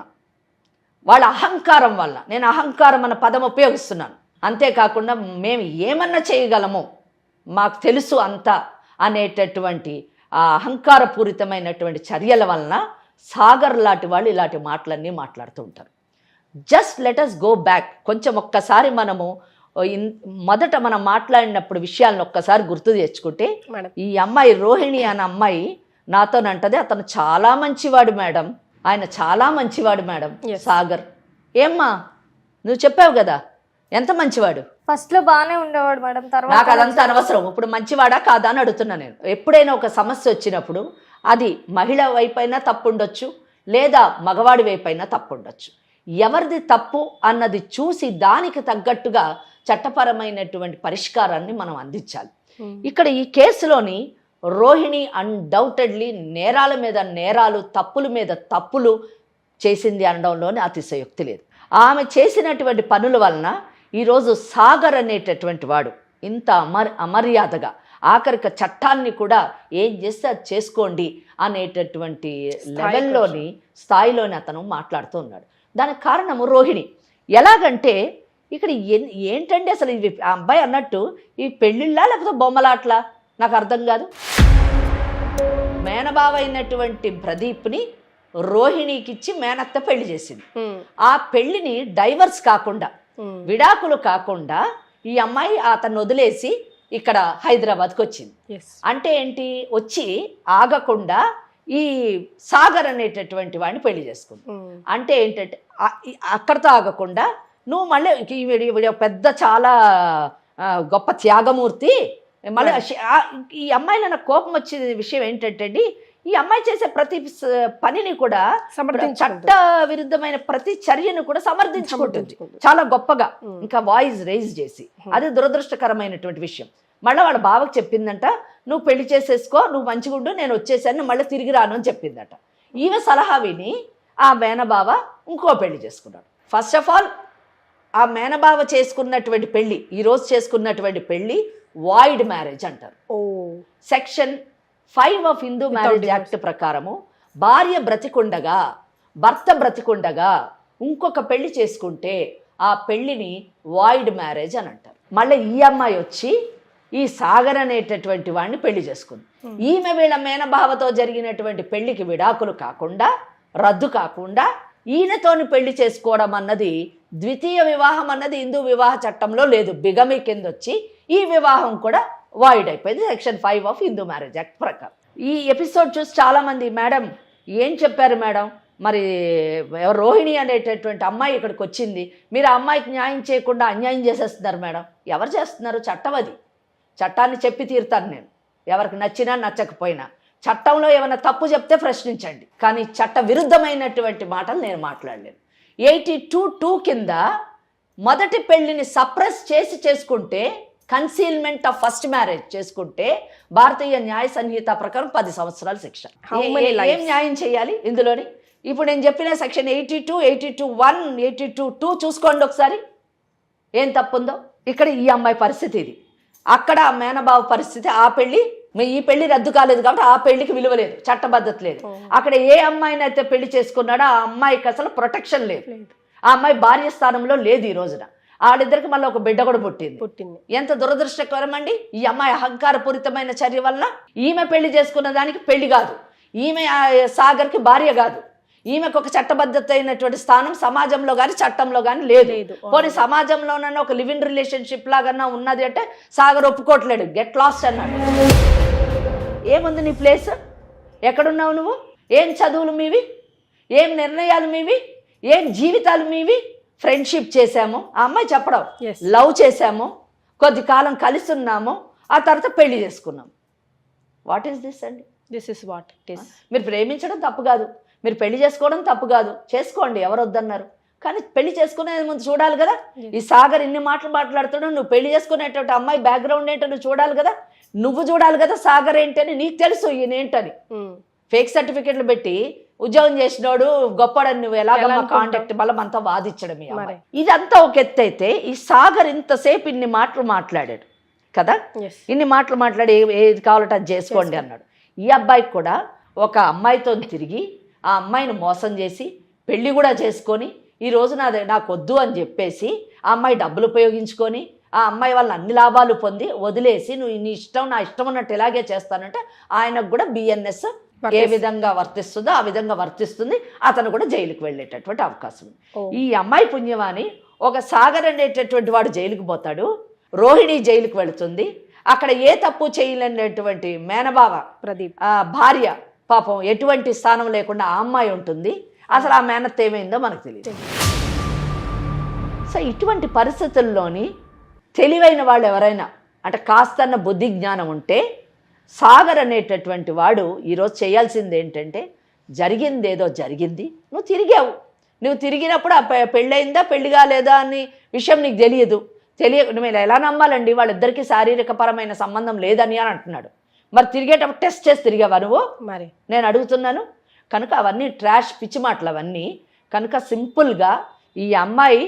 వాళ్ళ అహంకారం వల్ల, నేను అహంకారం అన్న పదం ఉపయోగిస్తున్నాను, అంతేకాకుండా మేము ఏమన్నా చేయగలము, మాకు తెలుసు అంతా అనేటటువంటి ఆ అహంకారపూరితమైనటువంటి చర్యల వలన సాగర్ లాంటి వాళ్ళు ఇలాంటి మాటలన్నీ మాట్లాడుతూ ఉంటారు. Just let us go back. కొంచెం ఒక్కసారి మనము మొదట మనం మాట్లాడినప్పుడు విషయాలను ఒక్కసారి గుర్తు తెచ్చుకుంటే, ఈ అమ్మాయి రోహిణి అనే అమ్మాయి నాతోనంటది, అతను చాలా మంచివాడు మేడం, ఆయన చాలా మంచివాడు మేడం సాగర్. ఏమ్మా నువ్వు చెప్పావు కదా, ఎంత మంచివాడు? ఫస్ట్ లో బాగానే ఉండేవాడు మేడం, తర్వాత నాకు అదంతా అనవసరం. ఇప్పుడు మంచివాడా కాదా అని అడుగుతున్నా నేను. ఎప్పుడైనా ఒక సమస్య వచ్చినప్పుడు అది మహిళ వైపైనా తప్పు ఉండొచ్చు, లేదా మగవాడి వైపైనా తప్పు ఉండొచ్చు. ఎవరిది తప్పు అన్నది చూసి దానికి తగ్గట్టుగా చట్టపరమైనటువంటి పరిష్కారాన్ని మనం అందించాలి. ఇక్కడ ఈ కేసులోని రోహిణి అన్డౌటెడ్లీ నేరాల మీద నేరాలు, తప్పుల మీద తప్పులు చేసింది అనడంలోనే అతిశయోక్తి లేదు. ఆమె చేసినటువంటి పనుల వలన ఈరోజు సాగర్ అనేటటువంటి వాడు ఇంత అమర్యాదగా, ఆఖరిక చట్టాన్ని కూడా ఏం చేస్తే అది చేసుకోండి అనేటటువంటి లెవెల్లోని స్థాయిలోని అతను మాట్లాడుతూ ఉన్నాడు. దానికి కారణము రోహిణి. ఎలాగంటే ఇక్కడ ఏంటంటే అసలు ఇవి ఆ అబ్బాయి అన్నట్టు ఈ పెళ్ళిళ్ళా లేకపోతే బొమ్మలాట్లా నాకు అర్థం కాదు. మేనబావ అయినటువంటి ప్రదీప్ని రోహిణికి ఇచ్చి మేనత్త పెళ్లి చేసింది. ఆ పెళ్లిని డైవర్స్ కాకుండా, విడాకులు కాకుండా ఈ అమ్మాయి అతను వదిలేసి ఇక్కడ హైదరాబాద్కి వచ్చింది. అంటే ఏంటి, వచ్చి ఆగకుండా ఈ సాగర్ అనేటటువంటి వాడిని పెళ్లి చేసుకుంది. అంటే ఏంటంటే అక్కడితో ఆగకుండా నువ్వు మళ్ళీ పెద్ద చాలా గొప్ప త్యాగమూర్తి, మళ్ళీ ఈ అమ్మాయిలో నాకు కోపం వచ్చే విషయం ఏంటంటే అండి, ఈ అమ్మాయి చేసే ప్రతి పనిని కూడా చట్ట విరుద్ధమైన ప్రతి చర్యను కూడా సమర్థించుకుంటుంది చాలా గొప్పగా, ఇంకా వాయిస్ రైజ్ చేసి. అది దురదృష్టకరమైనటువంటి విషయం. మళ్ళీ వాళ్ళ బావకు చెప్పిందంట, నువ్వు పెళ్లి చేసేసుకో, నువ్వు మంచిగా ఉండు, నేను వచ్చేసాను, మళ్ళీ తిరిగి రాను అని చెప్పిందట. ఈమె సలహా విని ఆ మేనబావ ఇంకో పెళ్లి చేసుకున్నాడు. ఫస్ట్ ఆఫ్ ఆల్ ఆ మేనబావ చేసుకున్నటువంటి పెళ్లి, ఈరోజు చేసుకున్నటువంటి పెళ్లి వాయిడ్ మ్యారేజ్ అంటారు. Section 5 of Hindu marriage act ప్రకారము భార్య బ్రతికుండగా, భర్త బ్రతికుండగా ఇంకొక పెళ్లి చేసుకుంటే ఆ పెళ్లిని వాయిడ్ మ్యారేజ్ అని అంటారు. మళ్ళీ ఈ అమ్మాయి వచ్చి ఈ సాగర్ అనేటటువంటి వాడిని పెళ్లి చేసుకుంది. ఈమె వీళ్ళ మేనబావతో జరిగినటువంటి పెళ్లికి విడాకులు కాకుండా, రద్దు కాకుండా ఈయనతోని పెళ్లి చేసుకోవడం అన్నది, ద్వితీయ వివాహం అన్నది హిందూ వివాహ చట్టంలో లేదు. బిగమి కింద వచ్చి ఈ వివాహం కూడా వాయిడ్ అయిపోయింది section 5 of Hindu marriage act ప్రకారం. ఈ ఎపిసోడ్ చూసి చాలామంది, మేడం ఏం చెప్పారు మేడం, మరి రోహిణి అనేటటువంటి అమ్మాయి ఇక్కడికి వచ్చింది, మీరు ఆ అమ్మాయికి న్యాయం చేయకుండా అన్యాయం చేసేస్తున్నారు మేడం. ఎవరు చేస్తున్నారు? చట్టం అది. చట్టాన్ని చెప్పి తీరుతాను నేను, ఎవరికి నచ్చినా నచ్చకపోయినా. చట్టంలో ఏమైనా తప్పు చెప్తే ప్రశ్నించండి, కానీ చట్ట విరుద్ధమైనటువంటి మాటలు నేను మాట్లాడలేను. 82(2) కింద మొదటి పెళ్లిని సప్రెస్ చేసి చేసుకుంటే, కన్సీల్మెంట్ ఆఫ్ ఫస్ట్ మ్యారేజ్ చేసుకుంటే భారతీయ న్యాయ సంహిత ప్రకారం 10 సంవత్సరాల శిక్ష. ఏం న్యాయం చేయాలి ఇందులోని? ఇప్పుడు నేను చెప్పిన సెక్షన్ 82, 82(1), 82(2) చూసుకోండి ఒకసారి, ఏం తప్పుందో. ఇక్కడ ఈ అమ్మాయి పరిస్థితి ఇది, అక్కడ ఆ మేనబావ పరిస్థితి. ఆ పెళ్లి, ఈ పెళ్లి రద్దు కాలేదు కాబట్టి ఆ పెళ్లికి విలువ లేదు, చట్టబద్ధత లేదు. అక్కడ ఏ అమ్మాయిని అయితే పెళ్లి చేసుకున్నాడో ఆ అమ్మాయికి అసలు ప్రొటెక్షన్ లేదు. ఆ అమ్మాయి భార్య స్థానంలో లేదు ఈ రోజున. వాళ్ళిద్దరికి మళ్ళీ ఒక బిడ్డ కూడా పుట్టింది. ఎంత దురదృష్టకరం అండి. ఈ అమ్మాయి అహంకారపూరితమైన చర్య వల్ల ఈమె పెళ్లి చేసుకున్న దానికి పెళ్లి కాదు, ఈమె సాగర్కి భార్య కాదు, ఈమెకు ఒక చట్టబద్ధత అయినటువంటి స్థానం సమాజంలో కానీ చట్టంలో కానీ లేదు. పోనీ సమాజంలోనన్నా ఒక లివ్ ఇన్ రిలేషన్షిప్ లాగన్నా ఉన్నది అంటే సాగర్ ఒప్పుకోవట్లేడు, గెట్ లాస్ట్ అన్నాడు. ఏముంది నీ ప్లేస్? ఎక్కడున్నావు నువ్వు? ఏం చదువులు మీవి? ఏం నిర్ణయాలు మీవి? ఏం జీవితాలు మీవి? ఫ్రెండ్షిప్ చేశాము, ఆ అమ్మాయి చెప్పడం, లవ్ చేశాము, కొద్ది కాలం కలిసి ఉన్నాము, ఆ తర్వాత పెళ్లి చేసుకున్నాము. వాట్ ఈస్ దిస్ అండి? This is what it is. మీరు ప్రేమించడం తప్పు కాదు, మీరు పెళ్లి చేసుకోవడం తప్పు కాదు, చేసుకోండి, ఎవరు వద్దన్నారు. కానీ పెళ్లి చేసుకునే ముందు చూడాలి కదా. ఈ సాగర్ ఇన్ని మాటలు మాట్లాడుతున్నావు, నువ్వు పెళ్లి చేసుకునేటువంటి అమ్మాయి బ్యాక్గ్రౌండ్ ఏంటో నువ్వు చూడాలి కదా. నువ్వు చూడాలి కదా సాగర్ ఏంటని, నీకు తెలుసు ఈయన ఏంటని. ఫేక్ సర్టిఫికెట్లు పెట్టి ఉద్యోగం చేసినోడు గొప్పడని నువ్వు ఎలాగమ్మా కాంటాక్ట్ బలమంతా వాదించడం. ఇదంతా ఒక ఎత్తు అయితే, ఈ సాగర్ ఇంతసేపు ఇన్ని మాటలు మాట్లాడాడు కదా, ఇన్ని మాటలు మాట్లాడి ఏది కావాలంటే అది చేసుకోండి అన్నాడు. ఈ అబ్బాయికి కూడా ఒక అమ్మాయితో తిరిగి ఆ అమ్మాయిని మోసం చేసి పెళ్లి కూడా చేసుకొని, ఈ రోజు నాకు వద్దు అని చెప్పేసి ఆ అమ్మాయి డబ్బులు ఉపయోగించుకొని ఆ అమ్మాయి వాళ్ళ అన్ని లాభాలు పొంది వదిలేసి, నువ్వు నీ ఇష్టం నా ఇష్టం ఉన్నట్టు ఇలాగే చేస్తానంటే ఆయనకు కూడా బిఎన్ఎస్ ఏ విధంగా వర్తిస్తుందో ఆ విధంగా వర్తిస్తుంది. అతను కూడా జైలుకి వెళ్ళేటటువంటి అవకాశం ఉంది. ఈ అమ్మాయి పుణ్యమాని ఒక సాగర్ అనేటటువంటి వాడు జైలుకి పోతాడు, రోహిణి జైలుకి వెళుతుంది. అక్కడ ఏ తప్పు చేయలేనటువంటి మేనబావ ప్రదీప్ భార్య పాపం ఎటువంటి స్థానం లేకుండా ఆ అమ్మాయి ఉంటుంది. అసలు ఆ మేనత్త ఏమైందో మనకు తెలియదు. సో ఇటువంటి పరిస్థితుల్లోని తెలివైన వాళ్ళు ఎవరైనా, అంటే కాస్తన్న బుద్ధి జ్ఞానం ఉంటే, సాగర్ అనేటటువంటి వాడు ఈరోజు చేయాల్సింది ఏంటంటే, జరిగిందేదో జరిగింది, నువ్వు తిరిగావు, నువ్వు తిరిగినప్పుడు ఆ పెళ్ళయిందా పెళ్లి కాలేదా అని విషయం నీకు తెలియదు. నువ్వు ఎలా నమ్మాలండి? వాళ్ళిద్దరికీ శారీరకపరమైన సంబంధం లేదని అని అంటున్నాడు. మరి తిరిగేటప్పుడు టెస్ట్ చేసి తిరిగావా నువ్వు? మరి నేను అడుగుతున్నాను. కనుక అవన్నీ ట్రాష్ పిచ్చి మాటలు అవన్నీ. కనుక సింపుల్గా ఈ అమ్మాయి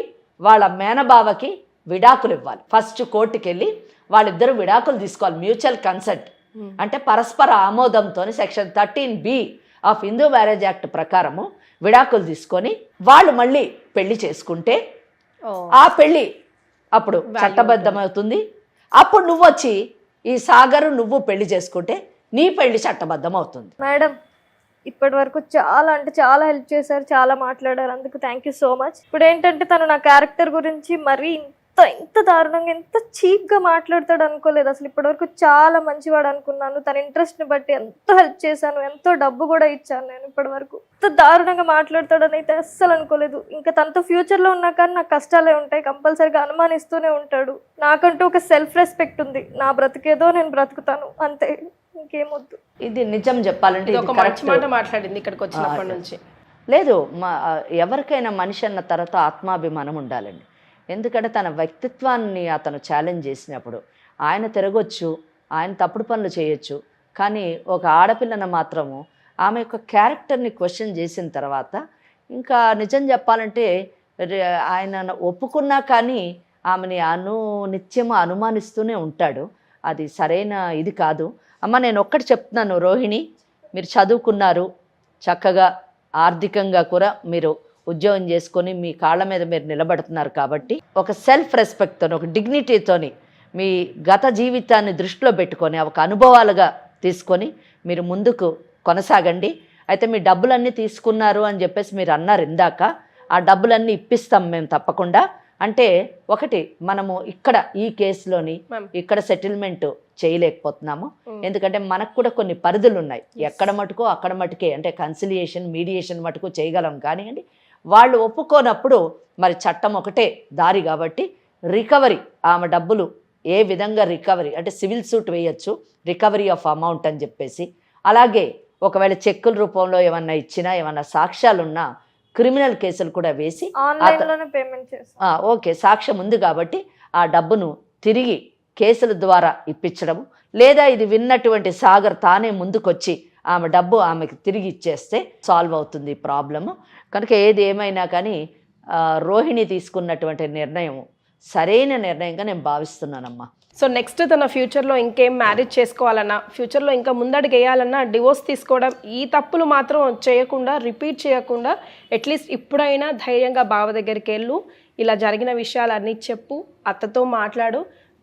వాళ్ళ మేనబావకి విడాకులు ఇవ్వాలి. ఫస్ట్ కోర్టుకి వెళ్ళి వాళ్ళిద్దరూ విడాకులు తీసుకోవాలి, మ్యూచువల్ కన్సెంట్ అంటే పరస్పర ఆమోదంతో section 13B of Hindu marriage act ప్రకారము విడాకులు తీసుకొని వాళ్ళు మళ్ళీ పెళ్లి చేసుకుంటే ఆ పెళ్లి అప్పుడు చట్టబద్ధమవుతుంది. అప్పుడు నువ్వు వచ్చి ఈ సాగరు నువ్వు పెళ్లి చేసుకుంటే నీ పెళ్లి చట్టబద్ధం అవుతుంది. మేడం ఇప్పటి వరకు చాలా అంటే చాలా హెల్ప్ చేశారు, చాలా మాట్లాడారు, అందుకు థ్యాంక్ యూ సో మచ్. ఇప్పుడు ఏంటంటే తను నా క్యారెక్టర్ గురించి మరీ ఇంత దారుణంగా ఎంత చీప్గా మాట్లాడతాడు అనుకోలేదు అసలు. ఇప్పటివరకు చాలా మంచివాడు అనుకున్నాను. తన ఇంట్రెస్ట్ని బట్టి ఎంతో హెల్ప్ చేశాను, ఎంతో డబ్బు కూడా ఇచ్చాను నేను. ఇప్పటివరకు ఇంత దారుణంగా మాట్లాడతాడని అయితే అస్సలు అనుకోలేదు. ఇంకా తనతో ఫ్యూచర్లో ఉన్నా కానీ నాకు కష్టాలే ఉంటాయి, కంపల్సరీగా అనుమానిస్తూనే ఉంటాడు. నాకంటూ ఒక సెల్ఫ్ రెస్పెక్ట్ ఉంది, నా బ్రతికేదో నేను బ్రతుకుతాను అంతే, ఇంకేమొద్దు. ఇది నిజం చెప్పాలంటే ఒక మంచి మాట మాట్లాడింది ఇక్కడికి వచ్చినప్పటి నుంచి. లేదు, ఎవరికైనా మనిషి అన్న తర్వాత ఆత్మాభిమానం ఉండాలండి. ఎందుకంటే తన వ్యక్తిత్వాన్ని అతను ఛాలెంజ్ చేసినప్పుడు ఆయన తిరగొచ్చు, ఆయన తప్పుడు పనులు చేయొచ్చు, కానీ ఒక ఆడపిల్లను మాత్రము ఆమె యొక్క క్యారెక్టర్ని క్వశ్చన్ చేసిన తర్వాత ఇంకా నిజం చెప్పాలంటే ఆయన ఒప్పుకున్నా కానీ ఆమెని నిత్యము అనుమానిస్తూనే ఉంటాడు. అది సరైన ఇది కాదు. అమ్మ నేను ఒక్కటి చెప్తున్నాను రోహిణి, మీరు చదువుకున్నారు, చక్కగా ఆర్థికంగా కూడా మీరు ఉద్యోగం చేసుకొని మీ కాళ్ళ మీద మీరు నిలబడుతున్నారు కాబట్టి ఒక సెల్ఫ్ రెస్పెక్ట్తో, ఒక డిగ్నిటీతోని మీ గత జీవితాన్ని దృష్టిలో పెట్టుకొని ఒక అనుభవాలుగా తీసుకొని మీరు ముందుకు కొనసాగండి. అయితే మీ డబ్బులన్నీ తీసుకున్నారు అని చెప్పేసి మీరు అన్నారు ఇందాక, ఆ డబ్బులన్నీ ఇప్పిస్తాం మేము తప్పకుండా. అంటే ఒకటి మనము ఇక్కడ ఈ కేసులోని ఇక్కడ సెటిల్మెంట్ చేయలేకపోతున్నాము, ఎందుకంటే మనకు కూడా కొన్ని పరిధులు ఉన్నాయి. ఎక్కడ మటుకో అక్కడ మటుకే, అంటే కన్సిలియేషన్ మీడియేషన్ మటుకు చేయగలం కానివ్వండి. వాళ్ళు ఒప్పుకోనప్పుడు మరి చట్టం ఒకటే దారి కాబట్టి రికవరీ, ఆమె డబ్బులు ఏ విధంగా రికవరీ అంటే సివిల్ సూట్ వేయచ్చు, రికవరీ ఆఫ్ అమౌంట్ అని చెప్పేసి. అలాగే ఒకవేళ చెక్కుల రూపంలో ఏమన్నా ఇచ్చినా, ఏమన్నా సాక్ష్యాలున్నా క్రిమినల్ కేసులు కూడా వేసి ఓకే సాక్ష్యం ఉంది కాబట్టి ఆ డబ్బును తిరిగి కేసుల ద్వారా ఇప్పించడము, లేదా ఇది విన్నటువంటి సాగర్ తానే ముందుకొచ్చి ఆమె డబ్బు ఆమెకు తిరిగి ఇచ్చేస్తే సాల్వ్ అవుతుంది ఈ ప్రాబ్లము. కనుక ఏది ఏమైనా కానీ రోహిణి తీసుకున్నటువంటి నిర్ణయం సరైన నిర్ణయంగా నేను భావిస్తున్నానమ్మా. సో నెక్స్ట్ తన ఫ్యూచర్లో ఇంకేం మ్యారేజ్ చేసుకోవాలన్నా, ఫ్యూచర్లో ఇంకా ముందడుగు వేయాలన్నా, డివోర్స్ తీసుకోవడం, ఈ తప్పులు మాత్రం చేయకుండా, రిపీట్ చేయకుండా అట్లీస్ట్ ఇప్పుడైనా ధైర్యంగా బావ దగ్గరికి వెళ్ళు, ఇలా జరిగిన విషయాలన్నీ చెప్పు, అత్తతో మాట్లాడు.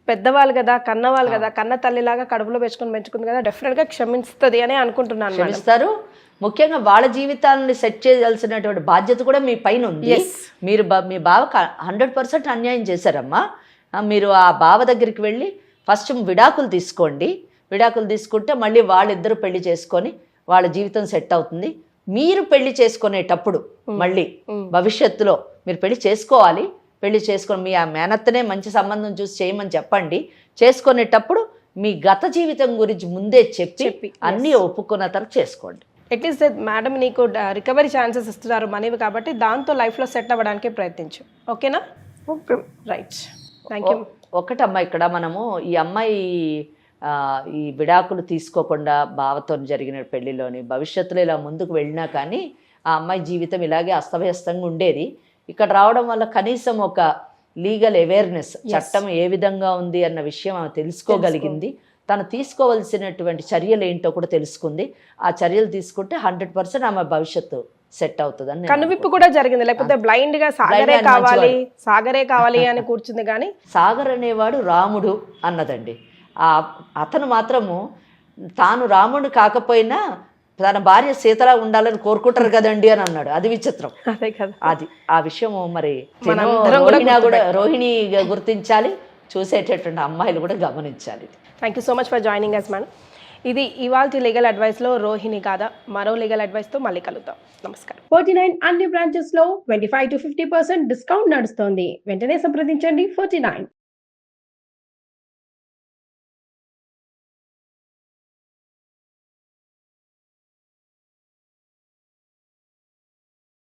పెద్దవాళ్ళు కదా, కన్నవాళ్ళు కదా, కన్న తల్లిలాగా కడుపులో పెంచుకుంది కదా, డెఫినెట్గా క్షమిస్తుంది అని అనుకుంటున్నాను. క్షమిస్తారు. ముఖ్యంగా వాళ్ళ జీవితాలను సెట్ చేయాల్సినటువంటి బాధ్యత కూడా మీ పైన ఉంది. మీరు మీ బావకు 100% అన్యాయం చేశారమ్మా. మీరు ఆ బావ దగ్గరికి వెళ్ళి ఫస్ట్ విడాకులు తీసుకోండి. విడాకులు తీసుకుంటే మళ్ళీ వాళ్ళిద్దరూ పెళ్లి చేసుకొని వాళ్ళ జీవితం సెట్ అవుతుంది. మీరు పెళ్లి చేసుకునేటప్పుడు మళ్ళీ భవిష్యత్తులో మీరు పెళ్లి చేసుకోవాలి. పెళ్లి చేసుకొని మీ ఆ మేనత్తనే మంచి సంబంధం చూసి చేయమని చెప్పండి. చేసుకునేటప్పుడు మీ గత జీవితం గురించి ముందే చెప్పి అన్నీ ఒప్పుకున్న తర్వాత చేసుకోండి. అట్లీస్ట్ మేడం నీకు రికవరీ ఛాన్సెస్ ఇస్తున్నారు మనీవి కాబట్టి దాంతో లైఫ్లో సెట్ అవ్వడానికి ప్రయత్నించు. ఓకేనా? Okay, right, thank you. ఒకటమ్మా, ఇక్కడ మనము ఈ అమ్మాయి ఈ విడాకులు తీసుకోకుండా బావతో జరిగిన పెళ్లిలోని భవిష్యత్తులో ఇలా ముందుకు వెళ్ళినా కానీ ఆ అమ్మాయి జీవితం ఇలాగే అస్తవ్యస్తంగా ఉండేది. ఇక్కడ రావడం వల్ల కనీసం ఒక లీగల్ అవేర్నెస్, చట్టం ఏ విధంగా ఉంది అన్న విషయం ఆమె తెలుసుకోగలిగింది. తను తీసుకోవాల్సినటువంటి చర్యలు ఏంటో కూడా తెలుసుకుంది. ఆ చర్యలు తీసుకుంటే 100% ఆమె భవిష్యత్తు సెట్ అవుతుందని. కనువిప్పు కూడా జరిగింది, లేకపోతే బ్లైండ్ గా సాగరే కావాలి అని కూర్చుంది. కానీ సాగర్ అనేవాడు రాముడు అన్నదండి. అతను మాత్రము తాను రాముడు కాకపోయినా తన భార్య సీతలా ఉండాలని కోరుకుంటారు కదండి అని అన్నాడు. అది విచిత్రం. అదే కదా, అది ఆ విషయం మరి రోహిణి గుర్తించాలి, చూసేటటువంటి అమ్మాయిలు కూడా గమనించాలి. Thank you so much for joining us madam. ఇది ఇవాల్టి లీగల్ అడ్వైస్లో రోహిణి కాదా. మరో లీగల్ అడ్వైస్తో మళ్ళీ కలుద్దాం. నమస్కారం. 49 అన్ని బ్రాంచెస్లో 25 to 50% డిస్కౌంట్ నడుస్తోంది. వెంటనే సంప్రదించండి 49.